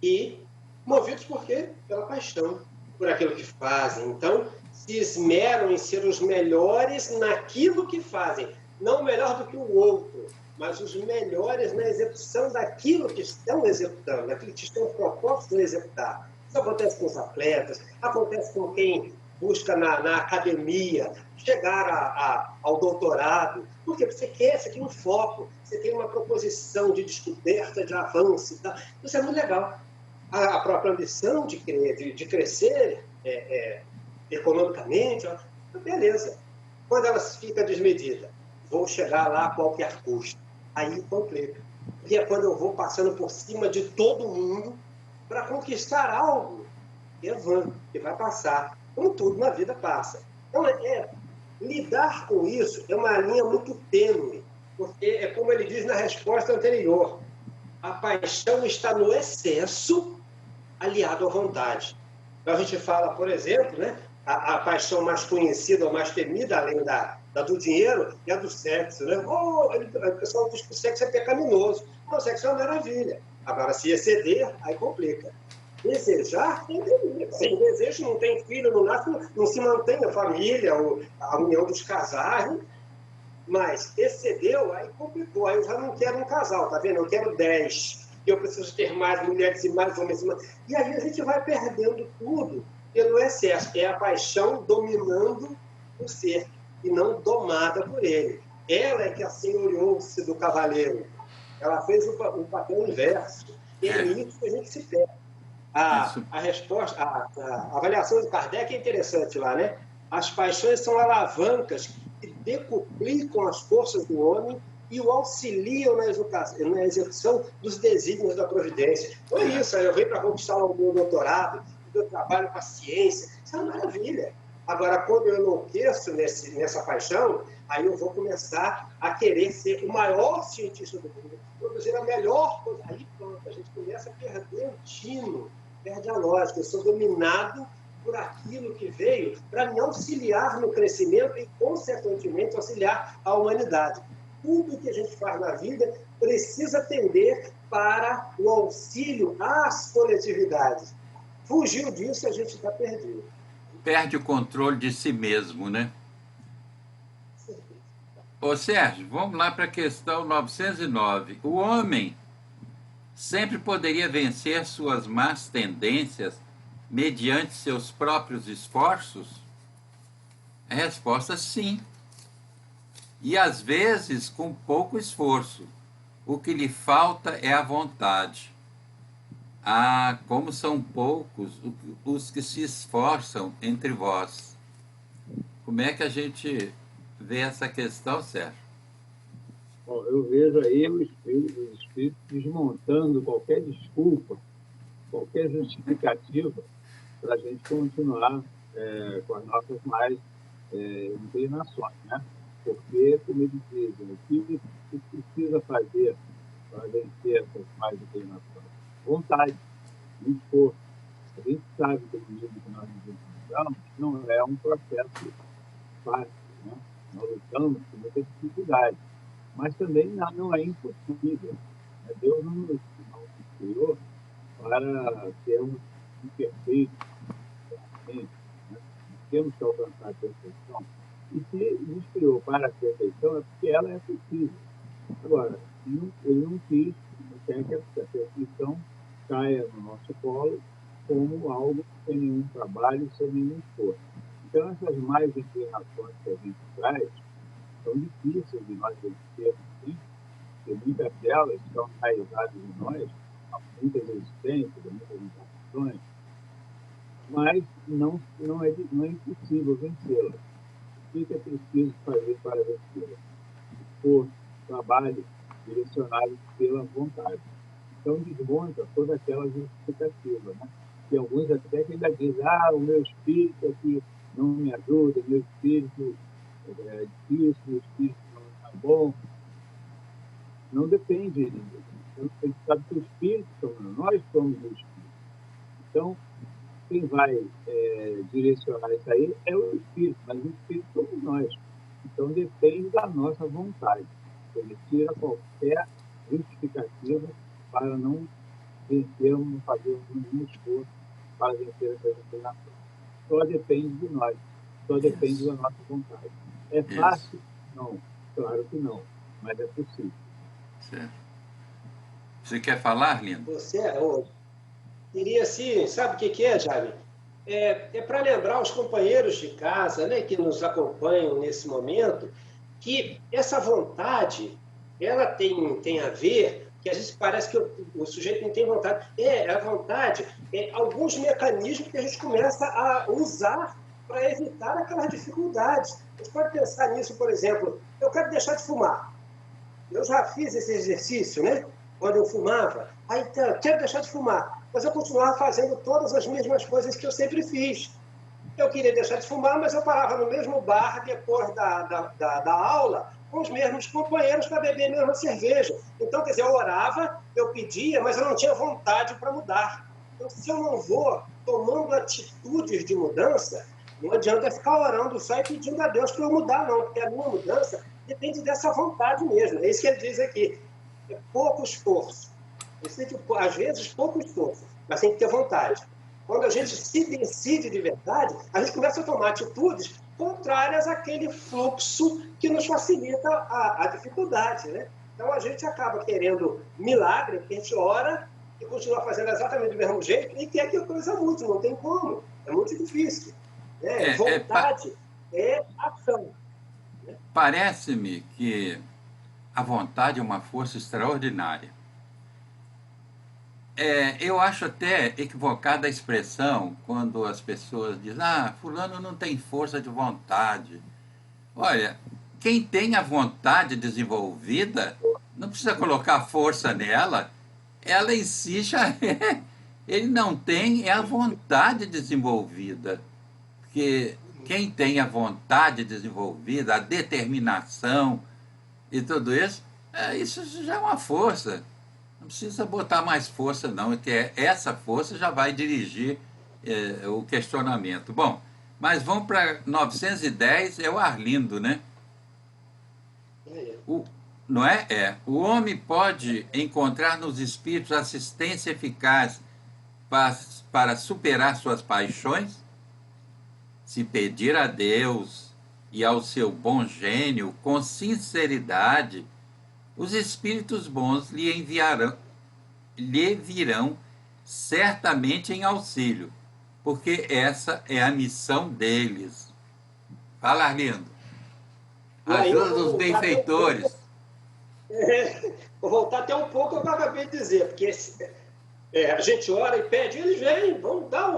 E movidos por quê? Pela paixão, por aquilo que fazem. Então, se esmeram em ser os melhores naquilo que fazem. Não melhor do que o outro, mas os melhores na execução daquilo que estão executando, daquilo que estão propostos a executar. Isso acontece com os atletas, acontece com quem busca na academia chegar ao doutorado, porque você tem um foco, você tem uma proposição de descoberta, de avanço. Tá? Isso é muito legal. A própria ambição de crescer economicamente, beleza. Quando ela fica desmedida, vou chegar lá a qualquer custo. Aí complica. Porque é quando eu vou passando por cima de todo mundo para conquistar algo que é vã, que vai passar. Como tudo na vida passa. Então, lidar com isso é uma linha muito tênue, porque é como ele diz na resposta anterior, a paixão está no excesso aliado à vontade. Então, a gente fala, por exemplo, né, a paixão mais conhecida ou mais temida, além da do dinheiro, é a do sexo. Né? O pessoal diz que o sexo é pecaminoso. Não, o sexo é uma maravilha. Agora, se exceder, aí complica. Desejar, sem desejo não tem filho, não nasce, não se mantém a família, a união dos casais. Mas excedeu, aí complicou. Aí eu já não quero um casal, tá vendo? Eu quero 10. Eu preciso ter mais mulheres e mais homens. E aí a gente vai perdendo tudo pelo excesso. É a paixão dominando o ser e não domada por ele. Ela é que assenhoreou-se do cavaleiro. Ela fez o papel inverso. E é nisso que a gente se perde. A resposta, a avaliação de Kardec é interessante lá, né? As paixões são alavancas que decuplicam as forças do homem e o auxiliam na execução dos desígnios da providência. Então é isso, eu venho para conquistar o meu doutorado, eu trabalho com a ciência, isso é uma maravilha. Agora, quando eu enlouqueço nessa paixão, aí eu vou começar a querer ser o maior cientista do mundo, produzir a melhor coisa. Aí pronto, a gente começa a perder o tino, perde a lógica. Eu sou dominado por aquilo que veio para me auxiliar no crescimento e, consequentemente, auxiliar a humanidade. tudo que a gente faz na vida precisa tender para o auxílio às coletividades. Fugiu disso, a gente está perdido. Perde o controle de si mesmo, né? Ô Sérgio, vamos lá para a questão 909. O homem sempre poderia vencer suas más tendências mediante seus próprios esforços? A resposta sim. E às vezes com pouco esforço. O que lhe falta é a vontade. Ah, como são poucos os que se esforçam entre vós. Como é que a gente vê essa questão, Sérgio? Bom, eu vejo aí os espíritos desmontando qualquer desculpa, qualquer justificativa para a gente continuar com as nossas mais inclinações, né? Porque, como eles dizem, o que precisa fazer para vencer essas mais inclinações? Vontade, esforço. A gente sabe que o livro que nós nos encontramos não é um processo fácil, né? Nós lutamos com muita dificuldade, mas também não é impossível. Deus não nos criou para sermos imperfeitos, né? Temos que alcançar a perfeição. E se nos criou para a perfeição, é porque ela é possível. Agora, ele não quis, não quer que a perfeição caia no nosso colo como algo sem nenhum trabalho, sem nenhum esforço. Então, essas mais inclinações que a gente traz são difíceis de nós vencermos, sim, porque muitas delas estão enraizadas em nós, há muitas resistências, muitas limitações, mas não é impossível vencê-las. O que é preciso fazer para vencê-las? Esforço, trabalho, direcionado pela vontade. Então, desmonta toda aquela justificativa, né? E alguns até que ainda dizem, o meu espírito aqui não me ajuda, meu espírito é difícil, meu espírito não é bom. Não depende. A gente sabe que o espírito somos nós somos o espírito. Então, quem vai direcionar isso aí é o espírito, mas o espírito somos nós. Então, depende da nossa vontade. Ele tira qualquer justificativa para não vencermos, não fazermos nenhum esforço para vencer essa inclinação. Só depende de nós, só depende da nossa vontade. É fácil? Não, claro que não, mas é possível. Certo. Você quer falar, Lindo? Queria sim, sabe o que é, Jaime? É para lembrar os companheiros de casa, né, que nos acompanham nesse momento, que essa vontade, ela tem a ver, que às vezes parece que o sujeito não tem vontade. A vontade alguns mecanismos que a gente começa a usar para evitar aquelas dificuldades. A gente pode pensar nisso, por exemplo, eu quero deixar de fumar. Eu já fiz esse exercício, né? Quando eu fumava. Então, eu quero deixar de fumar. Mas eu continuava fazendo todas as mesmas coisas que eu sempre fiz. Eu queria deixar de fumar, mas eu parava no mesmo bar depois da aula com os mesmos companheiros para beber a mesma cerveja. Então, quer dizer, eu orava, eu pedia, mas eu não tinha vontade para mudar. Então, se eu não vou tomando atitudes de mudança, não adianta ficar orando só e pedindo a Deus para eu mudar, não, porque a minha mudança depende dessa vontade mesmo. É isso que ele diz aqui. É pouco esforço. Às vezes, pouco esforço, mas tem que ter vontade. Quando a gente se decide de verdade, a gente começa a tomar atitudes contrárias àquele fluxo que nos facilita a dificuldade, né? Então, a gente acaba querendo milagre, porque a gente ora e continua fazendo exatamente do mesmo jeito e quer que a coisa mude, não tem como. É muito difícil. Né? Vontade é ação. Né? Parece-me que a vontade é uma força extraordinária. Eu acho até equivocada a expressão quando as pessoas dizem fulano não tem força de vontade. Olha, quem tem a vontade desenvolvida não precisa colocar força nela, ela em si já é. Ele não tem a vontade desenvolvida. Porque quem tem a vontade desenvolvida, a determinação e tudo isso, isso já é uma força. Não precisa botar mais força, não, que essa força já vai dirigir o questionamento. Bom, mas vamos para 910, é o Arlindo, né? não é? O homem pode encontrar nos espíritos assistência eficaz para superar suas paixões? Se pedir a Deus e ao seu bom gênio com sinceridade, os espíritos bons lhe virão certamente em auxílio, porque essa é a missão deles. Fala, Arlindo. Ajuda dos benfeitores. Vou voltar até um pouco ao que eu acabei de dizer, porque a gente ora e pede, eles vêm, vão dar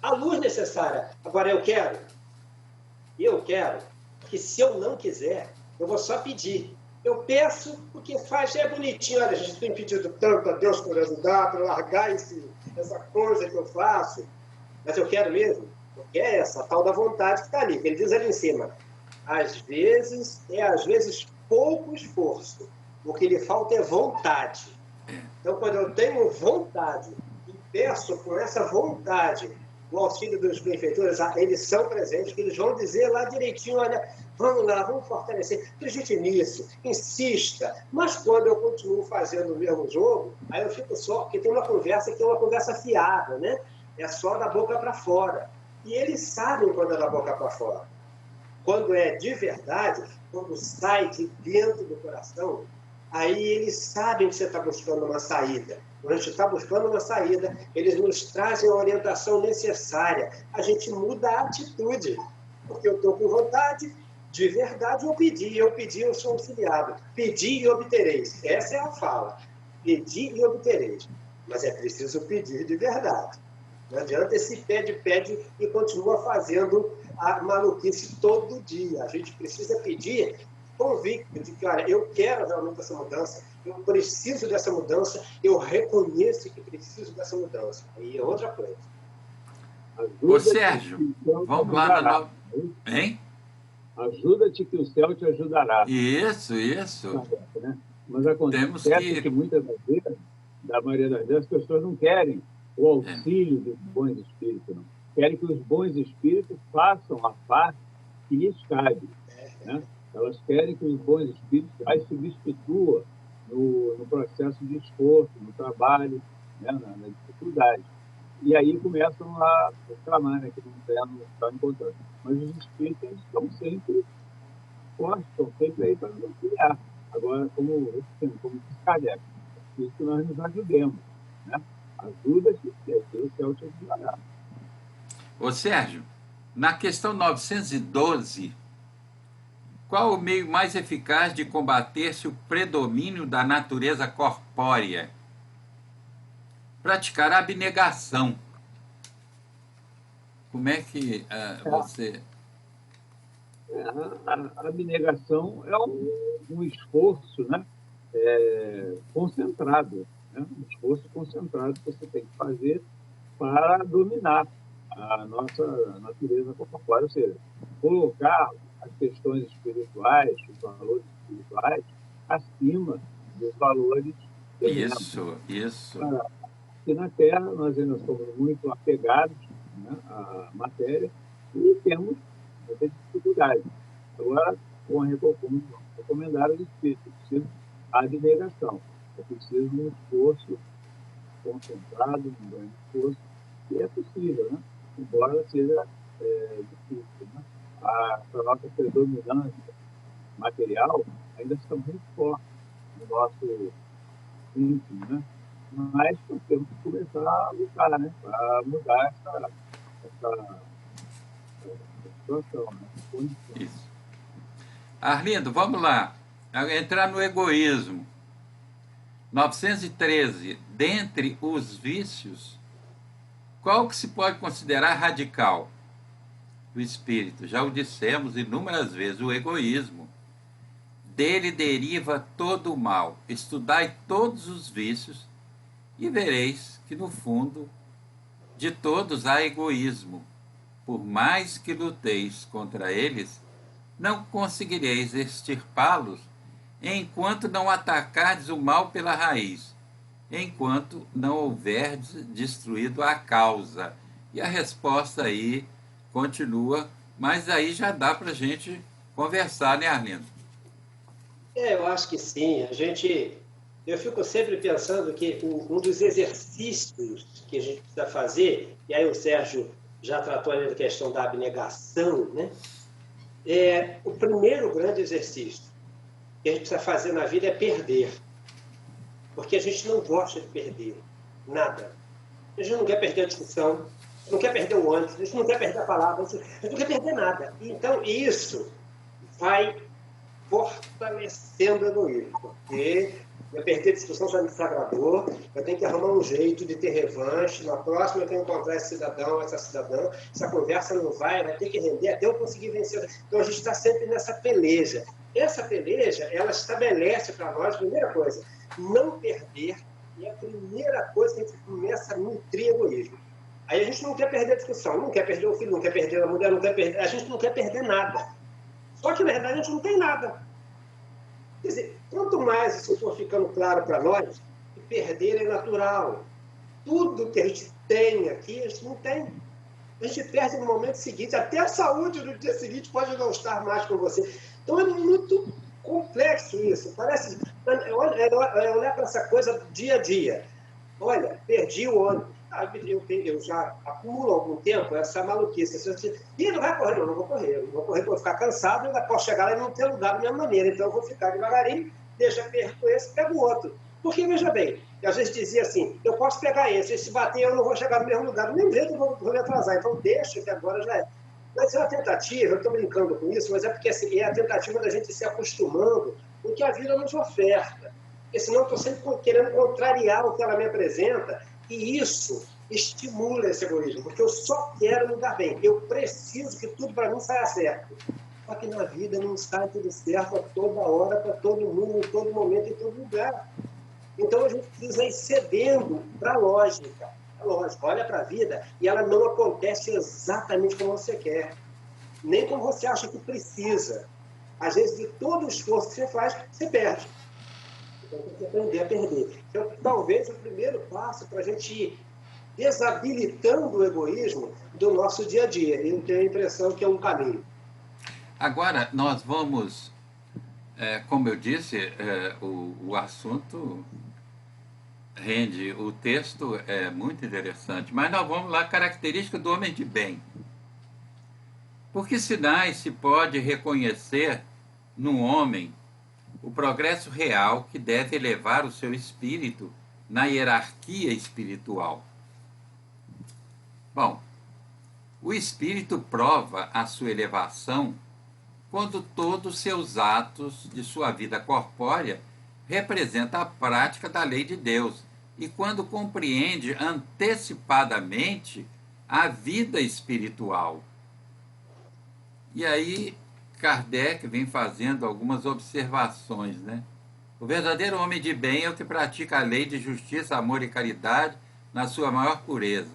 a luz necessária. Agora eu quero, que se eu não quiser, eu vou só pedir. Eu peço porque faz, é bonitinho, olha, a gente tem pedido tanto a Deus por ajudar, para largar essa coisa que eu faço, mas eu quero mesmo, porque é essa tal da vontade que está ali, que ele diz ali em cima. Às vezes pouco esforço, o que lhe falta é vontade. Então, quando eu tenho vontade e peço com essa vontade o auxílio dos benfeitores, eles são presentes, que eles vão dizer lá direitinho, olha, vamos lá, vamos fortalecer, acredite nisso, insista. Mas quando eu continuo fazendo o mesmo jogo, aí eu fico só, porque tem uma conversa que é uma conversa fiada, né? É só da boca para fora. E eles sabem quando é da boca para fora. Quando é de verdade, quando sai de dentro do coração, aí eles sabem que você está buscando uma saída. Quando a gente está buscando uma saída, eles nos trazem a orientação necessária. A gente muda a atitude. Porque eu estou com vontade, de verdade eu pedi, eu sou auxiliado. Pedi e obtereis. Essa é a fala. Pedi e obtereis. Mas é preciso pedir de verdade. Não adianta esse pede e continua fazendo a maluquice todo dia. A gente precisa pedir convicto de que, olha, eu quero realmente essa mudança, eu preciso dessa mudança, eu reconheço que preciso dessa mudança. Aí é outra coisa. Ô, Sérgio, vamos lá na nova... Hein? Ajuda-te que o céu te ajudará. Isso. Né? Mas acontece que muitas das vezes, da maioria das vezes, as pessoas não querem o auxílio dos bons espíritos, não. Querem que os bons espíritos façam a parte que lhes cabe. Né? Elas querem que os bons espíritos as substituam no processo de esforço, no trabalho, né? na dificuldade. E aí começam a reclamar, né? Que não estão encontrando. Mas os espíritos estão sempre fortes, estão sempre aí para nos auxiliar. Agora, como diz Kardec, é isso que nós nos ajudemos. Né? Ajuda-te, que o céu te ajudará. Ô, Sérgio, na questão 912, qual o meio mais eficaz de combater-se o predomínio da natureza corpórea? Praticar a abnegação. Como é que você... A abnegação é um esforço, né? Concentrado. Né? Um esforço concentrado que você tem que fazer para dominar a nossa natureza corpórea, ou seja, colocar as questões espirituais, os valores espirituais, acima dos valores Isso. Porque na Terra nós ainda somos muito apegados, né, à matéria e temos muita dificuldade. Agora, como recomendaram os espíritos, é preciso a abnegação, é preciso um esforço concentrado, um grande esforço, e é possível, né? Embora seja difícil. Né? A nossa predominância material ainda está muito forte no nosso íntimo, né? Mas nós temos que começar a lutar, né? Para mudar essa situação. Né? Isso. Arlindo, vamos lá. Entrar no egoísmo. 913. Dentre os vícios, qual que se pode considerar radical? O espírito. Já o dissemos inúmeras vezes, o egoísmo. Dele deriva todo o mal. Estudai todos os vícios e vereis que, no fundo, de todos há egoísmo. Por mais que luteis contra eles, não conseguireis extirpá-los enquanto não atacardes o mal pela raiz, enquanto não houverdes destruído a causa. E a resposta aí continua, mas aí já dá para a gente conversar, né, Arlindo? Eu acho que sim. Eu fico sempre pensando que um dos exercícios que a gente precisa fazer, e aí o Sérgio já tratou ali da questão da abnegação, né? O primeiro grande exercício que a gente precisa fazer na vida é perder, porque a gente não gosta de perder nada. A gente não quer perder a discussão, não quer perder o ônibus, a gente não quer perder a palavra, a gente não quer perder nada. Então, isso vai fortalecendo o egoísmo, porque eu perder a discussão já me desagradou, eu tenho que arrumar um jeito de ter revanche, na próxima eu tenho que encontrar esse cidadão, essa cidadã, essa conversa não vai ter que render até eu conseguir vencer. Então a gente está sempre nessa peleja. Essa peleja, ela estabelece para nós, primeira coisa, não perder, e a primeira coisa que a gente começa a nutrir egoísmo. Aí a gente não quer perder a discussão, não quer perder o filho, não quer perder a mulher, não quer perder, a gente não quer perder nada. Só que, na verdade, a gente não tem nada. Quer dizer, quanto mais isso for ficando claro para nós, que perder é natural. Tudo que a gente tem aqui, a gente não tem. A gente perde no momento seguinte. Até a saúde no dia seguinte pode não estar mais com você. Então, é muito complexo isso. Parece... É olhar para essa coisa dia a dia. Olha, perdi o ônibus. Eu já acumulo há algum tempo essa maluquice. E não vai correr, não vou correr. Não vou correr, vou ficar cansado, ainda posso chegar lá e não ter lugar da mesma maneira. Então eu vou ficar devagarinho, deixa perto esse, pego o outro. Porque, veja bem, às vezes dizia assim, eu posso pegar esse, se bater eu não vou chegar no mesmo lugar. Do mesmo jeito eu vou me atrasar. Então deixa que agora já é. Mas é uma tentativa, eu estou brincando com isso, mas é porque assim, é a tentativa da gente se acostumando com o que a vida nos oferta. Porque senão eu estou sempre querendo contrariar o que ela me apresenta, e isso estimula esse egoísmo, porque eu só quero me dar bem, eu preciso que tudo para mim saia certo. Só que na vida não sai tudo certo a toda hora, para todo mundo, em todo momento, em todo lugar. Então a gente precisa ir cedendo para a lógica. A lógica, olha para a vida e ela não acontece exatamente como você quer, nem como você acha que precisa. Às vezes, de todo o esforço que você faz, você perde. Então, tem que aprender a perder. Então, talvez o primeiro passo para a gente ir desabilitando o egoísmo do nosso dia a dia. Eu tenho a impressão que é um caminho. Agora, nós vamos, como eu disse, o assunto rende, o texto é muito interessante, mas nós vamos lá, característica do homem de bem. Por que sinais se pode reconhecer num homem o progresso real que deve elevar o seu espírito na hierarquia espiritual? Bom, o espírito prova a sua elevação quando todos os seus atos de sua vida corpórea representam a prática da lei de Deus e quando compreende antecipadamente a vida espiritual. E aí Kardec vem fazendo algumas observações, né? O verdadeiro homem de bem é o que pratica a lei de justiça, amor e caridade na sua maior pureza.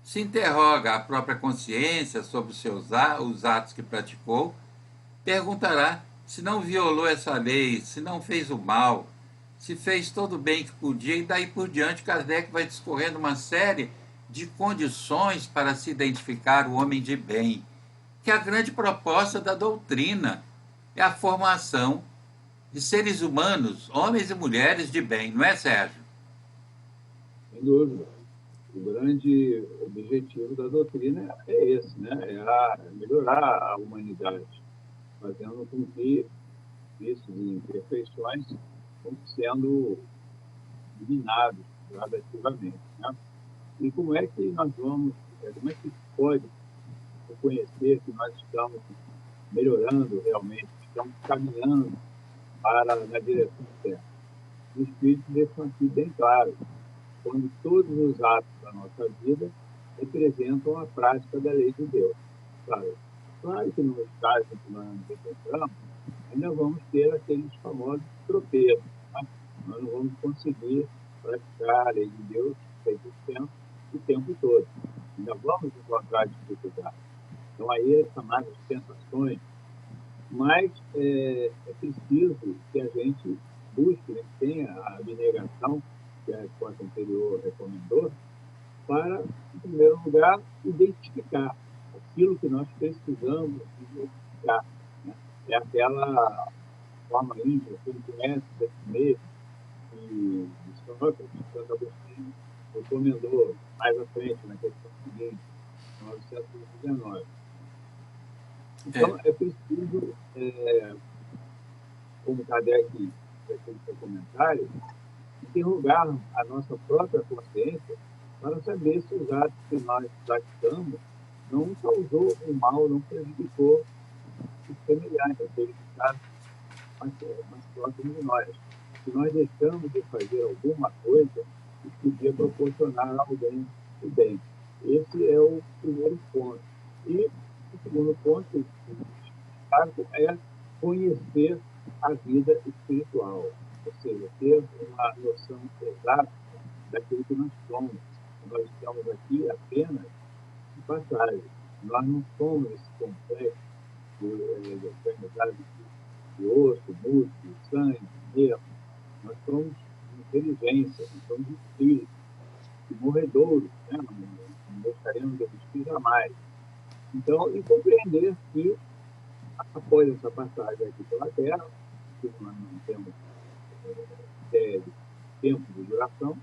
Se interroga a própria consciência sobre os atos que praticou, perguntará se não violou essa lei, se não fez o mal, se fez todo o bem que podia, e daí por diante Kardec vai discorrendo uma série de condições para se identificar o homem de bem, que a grande proposta da doutrina é a formação de seres humanos, homens e mulheres de bem, não é, Sérgio? Sem dúvida. O grande objetivo da doutrina é esse, né? É melhorar a humanidade, fazendo com que vícios e imperfeições vão sendo eliminados gradativamente, né? E como é que nós vamos, como é que pode reconhecer que nós estamos melhorando realmente, estamos caminhando na direção certa? O Espírito deixa aqui bem claro, quando todos os atos da nossa vida representam a prática da lei de Deus. Claro que no estágio que nós nos encontramos, ainda vamos ter aqueles famosos tropeços. Tá? Nós não vamos conseguir praticar a lei de Deus 100% o tempo todo. Ainda vamos encontrar dificuldades. Então, aí são mais as tentações, mas é preciso que a gente busque, né, tenha a abnegação, que a resposta anterior recomendou, para, em primeiro lugar, identificar aquilo que nós precisamos identificar. Né? É aquela forma íntima, quem conhece desse mesmo, e Sócrates, Santo Agostinho, recomendou mais à frente, na questão seguinte, em 1919. Então, é preciso, como Kardec fez no seu comentário, interrogar a nossa própria consciência para saber se os atos que nós praticamos não causou um mal, não prejudicou os semelhantes, aqueles que estão mais próximos de nós. Se nós deixamos de fazer alguma coisa que podia proporcionar a alguém o bem. Esse é o primeiro ponto. E o segundo ponto, é conhecer a vida espiritual, ou seja, ter uma noção exata daquilo que nós somos. Nós estamos aqui apenas de passagem. Nós não somos esse complexo de osso, músculo, sangue, nervo. Nós somos inteligência, nós somos espíritos, e morredouros, né? Não deixaremos de existir jamais. Então, e compreender que, após essa passagem aqui pela Terra, que nós não temos tempo de duração,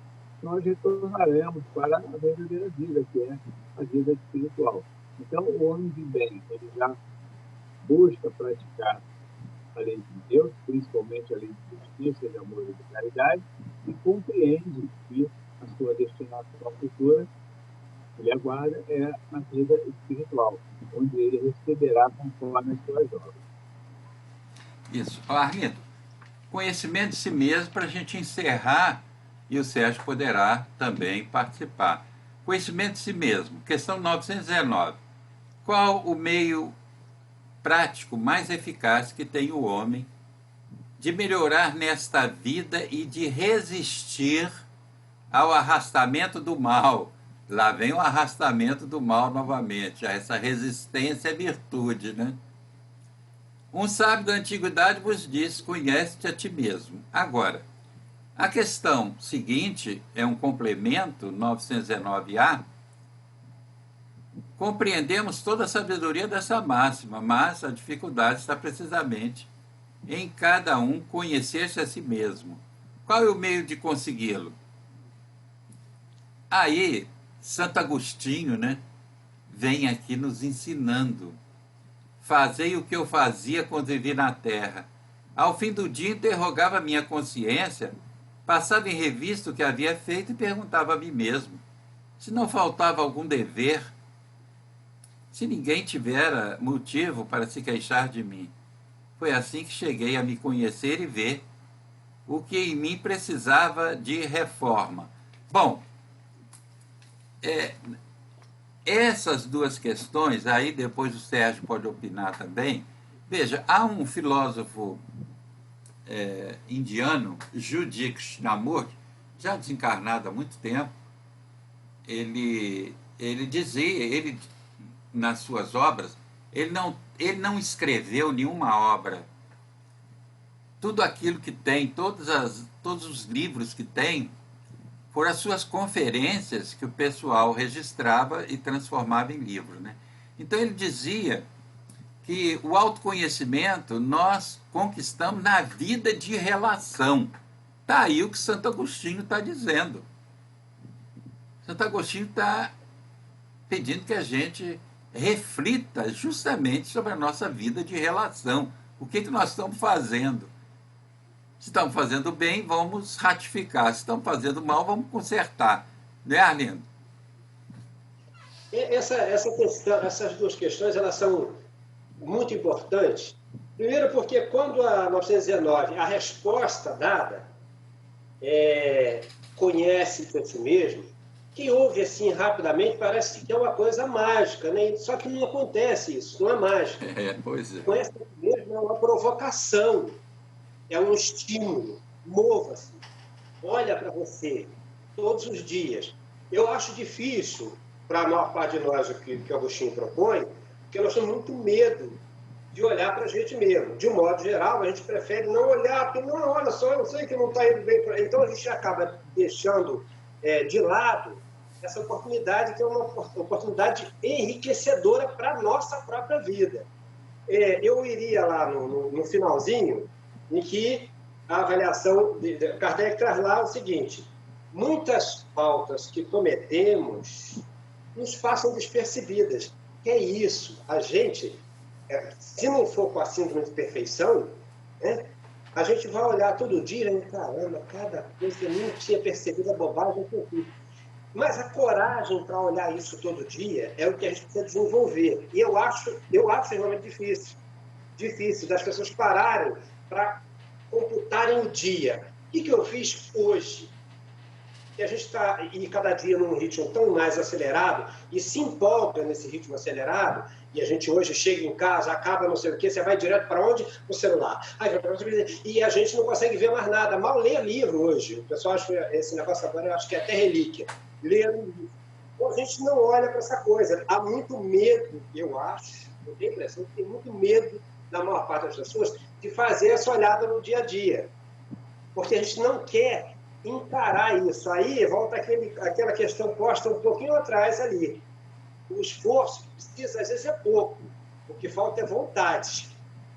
nós retornaremos para a verdadeira vida, que é a vida espiritual. Então, o homem de bem, ele já busca praticar a lei de Deus, principalmente a lei de justiça, de amor e de caridade, e compreende que a sua destinação futura, ele aguarda, é a vida espiritual, onde ele receberá conforme as suas obras. Isso. Arlindo, conhecimento de si mesmo para a gente encerrar, e o Sérgio poderá também participar. Conhecimento de si mesmo, questão 919. Qual o meio prático mais eficaz que tem o homem de melhorar nesta vida e de resistir ao arrastamento do mal? Lá vem o arrastamento do mal novamente. Essa resistência é virtude, né? Um sábio da antiguidade vos diz: conhece-te a ti mesmo. Agora, a questão seguinte é um complemento, 919A. Compreendemos toda a sabedoria dessa máxima, mas a dificuldade está precisamente em cada um conhecer-se a si mesmo. Qual é o meio de consegui-lo? Aí, Santo Agostinho, né, vem aqui nos ensinando. Fazei o que eu fazia quando vivi na terra. Ao fim do dia, interrogava minha consciência, passava em revista o que havia feito e perguntava a mim mesmo se não faltava algum dever, se ninguém tivera motivo para se queixar de mim. Foi assim que cheguei a me conhecer e ver o que em mim precisava de reforma. Bom, essas duas questões, aí depois o Sérgio pode opinar também. Veja, há um filósofo indiano, Judith Krishnamurti, já desencarnado há muito tempo, ele dizia, nas suas obras, ele não escreveu nenhuma obra. Tudo aquilo que tem, todos os livros que tem, foram as suas conferências que o pessoal registrava e transformava em livro, né? Então ele dizia que o autoconhecimento nós conquistamos na vida de relação. Está aí o que Santo Agostinho está dizendo. Santo Agostinho está pedindo que a gente reflita justamente sobre a nossa vida de relação. O que nós estamos fazendo? Se estamos fazendo bem, vamos ratificar. Se estamos fazendo mal, vamos consertar. Né, Arlindo? Essas duas questões elas são muito importantes. Primeiro porque quando a 919, a resposta dada conhece-se a si mesmo, que ouve assim rapidamente, parece que é uma coisa mágica, né? Só que não acontece isso, não é mágica. Pois é. Conhece a si mesmo é uma provocação, é um estímulo. Mova-se, olha para você todos os dias. Eu acho difícil, para a maior parte de nós, o que o Agostinho propõe, porque nós temos muito medo de olhar para a gente mesmo. De um modo geral, a gente prefere não olhar, porque, não, olha só, eu sei que não está indo bem. Então, a gente acaba deixando de lado essa oportunidade, que é uma oportunidade enriquecedora para a nossa própria vida. Eu iria lá no finalzinho, em que a avaliação de Kardec traz lá o seguinte: muitas faltas que cometemos nos passam despercebidas. Que é isso? A gente, se não for com a síndrome de perfeição, né, a gente vai olhar todo dia e caramba, cada coisa que eu nem tinha percebido a bobagem que eu fiz. Mas a coragem para olhar isso todo dia é o que a gente precisa desenvolver. E eu acho realmente difícil. Difícil das pessoas pararem para computarem o dia. O que eu fiz hoje? E a gente está, e cada dia num ritmo tão mais acelerado, e se empolga nesse ritmo acelerado, e a gente hoje chega em casa, acaba não sei o quê, você vai direto para onde? No celular. E a gente não consegue ver mais nada, mal lê livro hoje. O pessoal acha que esse negócio agora, eu acho que é até relíquia. Ler um livro. Então a gente não olha para essa coisa. Há muito medo, eu acho, eu tenho a impressão que tem muito medo, da maior parte das pessoas, de fazer essa olhada no dia a dia. Porque a gente não quer encarar isso. Aí volta aquela questão posta um pouquinho atrás ali. O esforço que precisa, às vezes, é pouco. O que falta é vontade.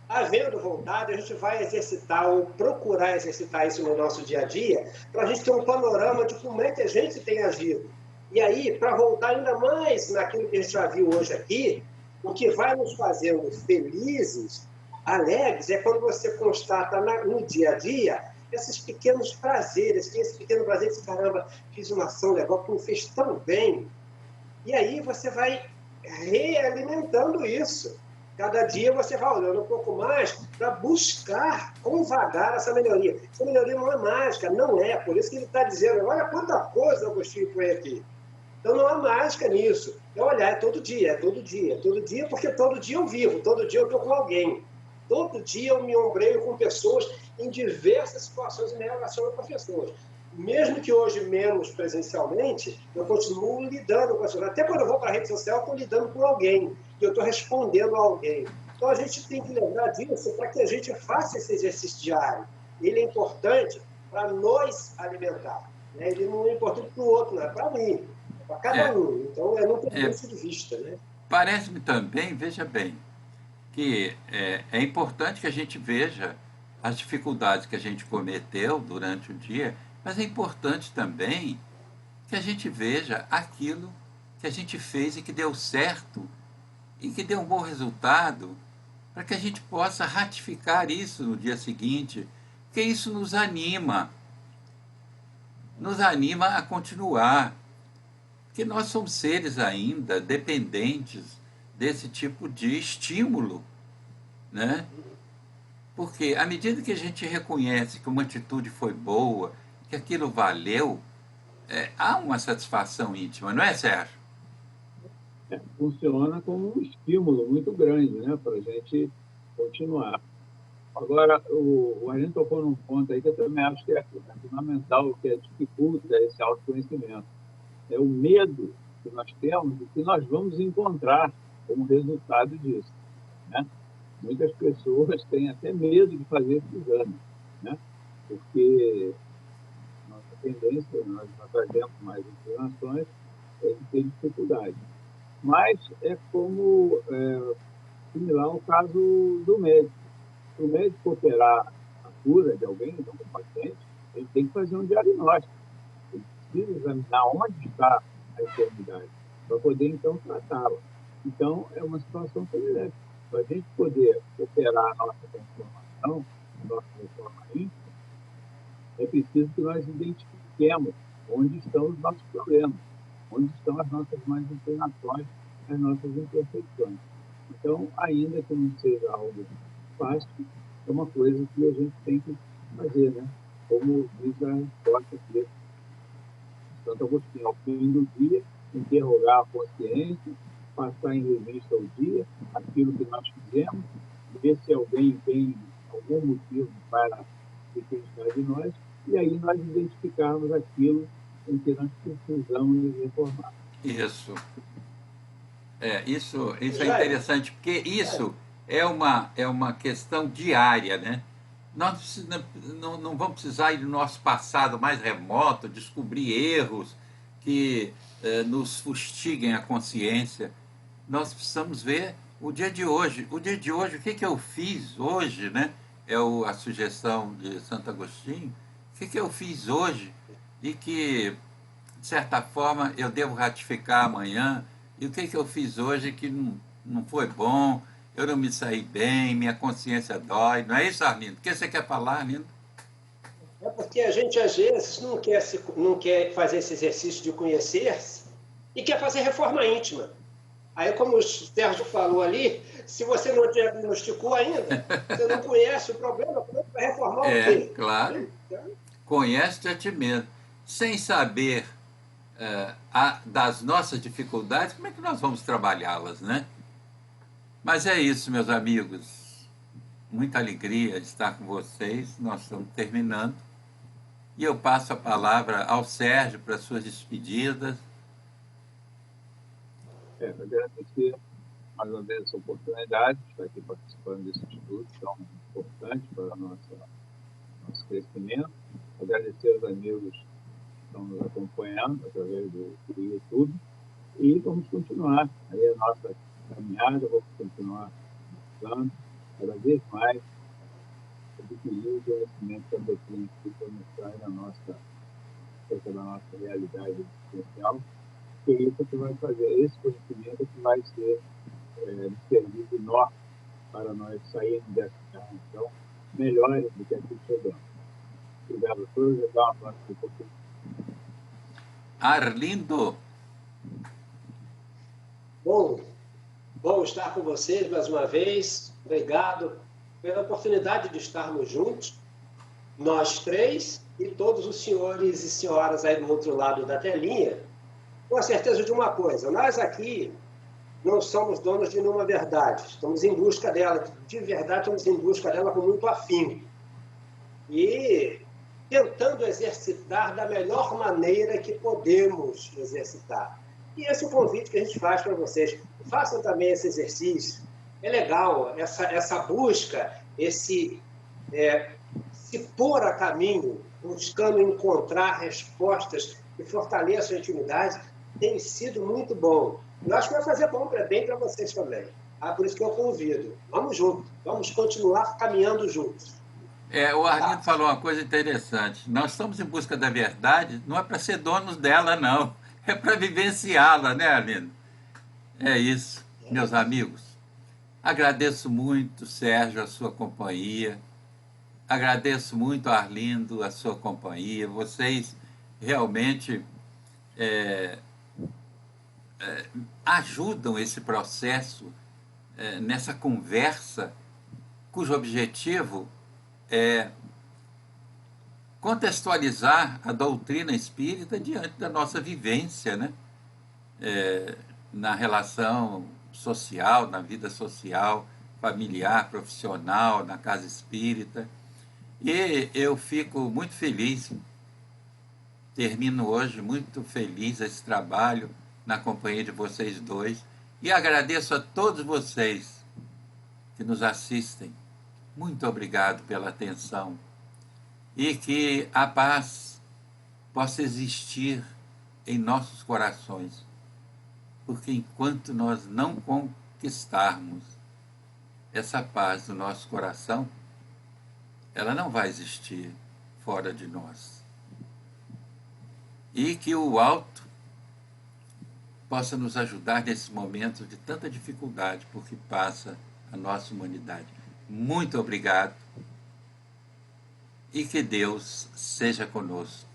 Havendo vontade, a gente vai exercitar ou procurar exercitar isso no nosso dia a dia, para a gente ter um panorama de como é que a gente tem agido. E aí, para voltar ainda mais naquilo que a gente já viu hoje aqui, o que vai nos fazendo felizes, alegres, é quando você constata no dia a dia esses pequenos prazeres, esse pequeno prazer de caramba, fiz uma ação legal que me fez tão bem. E aí você vai realimentando isso. Cada dia você vai olhando um pouco mais para buscar com vagar essa melhoria. Essa melhoria não é mágica, não é. Por isso que ele está dizendo, olha quanta coisa o Agostinho põe aqui. Então não há mágica nisso. É olhar, é todo dia, porque todo dia eu vivo, todo dia eu estou com alguém. Todo dia eu me ombreio com pessoas em diversas situações e me relaciono com pessoas. Mesmo que hoje menos presencialmente, eu continuo lidando com as pessoas. Até quando eu vou para a rede social, eu estou lidando com alguém, e eu estou respondendo a alguém. Então a gente tem que lembrar disso para que a gente faça esse exercício diário. Ele é importante para nos alimentar. Né? Ele não é importante para o outro, não é para mim, é para cada um. Então é não perder isso de vista. Né? Parece-me também, veja bem, que é importante que a gente veja as dificuldades que a gente cometeu durante o dia, mas é importante também que a gente veja aquilo que a gente fez e que deu certo e que deu um bom resultado, para que a gente possa ratificar isso no dia seguinte, porque isso nos anima a continuar, porque nós somos seres ainda dependentes desse tipo de estímulo, né? Porque à medida que a gente reconhece que uma atitude foi boa, que aquilo valeu, há uma satisfação íntima, não é, Sérgio? Funciona como um estímulo muito grande, né, para a gente continuar. Agora, o Arlindo tocou num ponto aí que eu também acho que é fundamental, que dificulta esse autoconhecimento. É o medo que nós temos do que nós vamos encontrar como resultado disso, né? Muitas pessoas têm até medo de fazer esse exame, né? Porque nossa tendência, nós trazemos mais informações, é de ter dificuldade. Mas é como similar ao caso do médico. Se o médico operar a cura de alguém, então, um paciente, ele tem que fazer um diagnóstico. Ele precisa examinar onde está a enfermidade, para poder, então, tratá-la. Então, é uma situação semelhante. Para a gente poder operar a nossa transformação, a nossa reforma íntima, é preciso que nós identifiquemos onde estão os nossos problemas, onde estão as nossas más inclinações, as nossas imperfeições. Então, ainda que não seja algo fácil, é uma coisa que a gente tem que fazer, né? Como diz a resposta aqui, Santo Agostinho, ao fim do dia, interrogar a consciência, passar em revista o dia, aquilo que nós fizemos, ver se alguém tem algum motivo para se queixar de nós, e aí nós identificarmos aquilo em que nós precisamos nos reformar. Isso. Isso é interessante, porque isso é uma questão diária, né? Nós não vamos precisar ir no nosso passado mais remoto, descobrir erros que nos fustiguem a consciência. Nós precisamos ver o dia de hoje. O dia de hoje, o que eu fiz hoje, né? a sugestão de Santo Agostinho, o que eu fiz hoje e que, de certa forma, eu devo ratificar amanhã, e o que eu fiz hoje que não foi bom, eu não me saí bem, minha consciência dói. Não é isso, Arlindo? O que você quer falar, Arlindo? É porque a gente, às vezes, não quer fazer esse exercício de conhecer-se e quer fazer reforma íntima. Aí, como o Sérgio falou ali, se você não diagnosticou ainda, você não conhece o problema, como é que vai reformar o quê? Claro. Conhece-te a ti mesmo. Sem saber das nossas dificuldades, como é que nós vamos trabalhá-las, né? Mas é isso, meus amigos. Muita alegria de estar com vocês. Nós estamos terminando. E eu passo a palavra ao Sérgio para suas despedidas. Agradecer mais uma vez essa oportunidade de estar aqui participando desse estudo tão importante para o nosso crescimento. Agradecer aos amigos que estão nos acompanhando através do YouTube. E vamos continuar aí a nossa caminhada, vamos continuar buscando cada vez mais adquirir o conhecimento da doutrina espírita mostrar na nossa realidade existencial. E isso que vai fazer, esse conhecimento que vai ser um serviço norte para nós sairmos dessa encarnação melhores do que aqui chegamos. Obrigado a todos e até uma próxima oportunidade. Arlindo. Bom estar com vocês mais uma vez. Obrigado pela oportunidade de estarmos juntos, nós três e todos os senhores e senhoras aí do outro lado da telinha, com a certeza de uma coisa: nós aqui não somos donos de nenhuma verdade, estamos em busca dela, de verdade estamos em busca dela com muito afinco e tentando exercitar da melhor maneira que podemos exercitar. E esse é o convite que a gente faz para vocês. Façam também esse exercício. É legal essa busca, se pôr a caminho, buscando encontrar respostas que fortaleçam a intimidade, tem sido muito bom. Eu acho que vai fazer bem para vocês também. Por isso que eu convido. Vamos juntos, vamos continuar caminhando juntos. O Arlindo falou uma coisa interessante. Nós estamos em busca da verdade, não é para ser donos dela, não. É para vivenciá-la, né, Arlindo? É isso, meus amigos. Agradeço muito, Sérgio, a sua companhia. Agradeço muito, Arlindo, a sua companhia. Vocês realmente ajudam esse processo nessa conversa, cujo objetivo é contextualizar a doutrina espírita diante da nossa vivência, né? Na relação social, na vida social, familiar, profissional, na casa espírita. E eu fico muito feliz, termino hoje muito feliz esse trabalho na companhia de vocês dois e agradeço a todos vocês que nos assistem. Muito obrigado pela atenção e que a paz possa existir em nossos corações, porque enquanto nós não conquistarmos essa paz do nosso coração, ela não vai existir fora de nós. E que o alto possa nos ajudar nesses momentos de tanta dificuldade por que passa a nossa humanidade. Muito obrigado e que Deus seja conosco.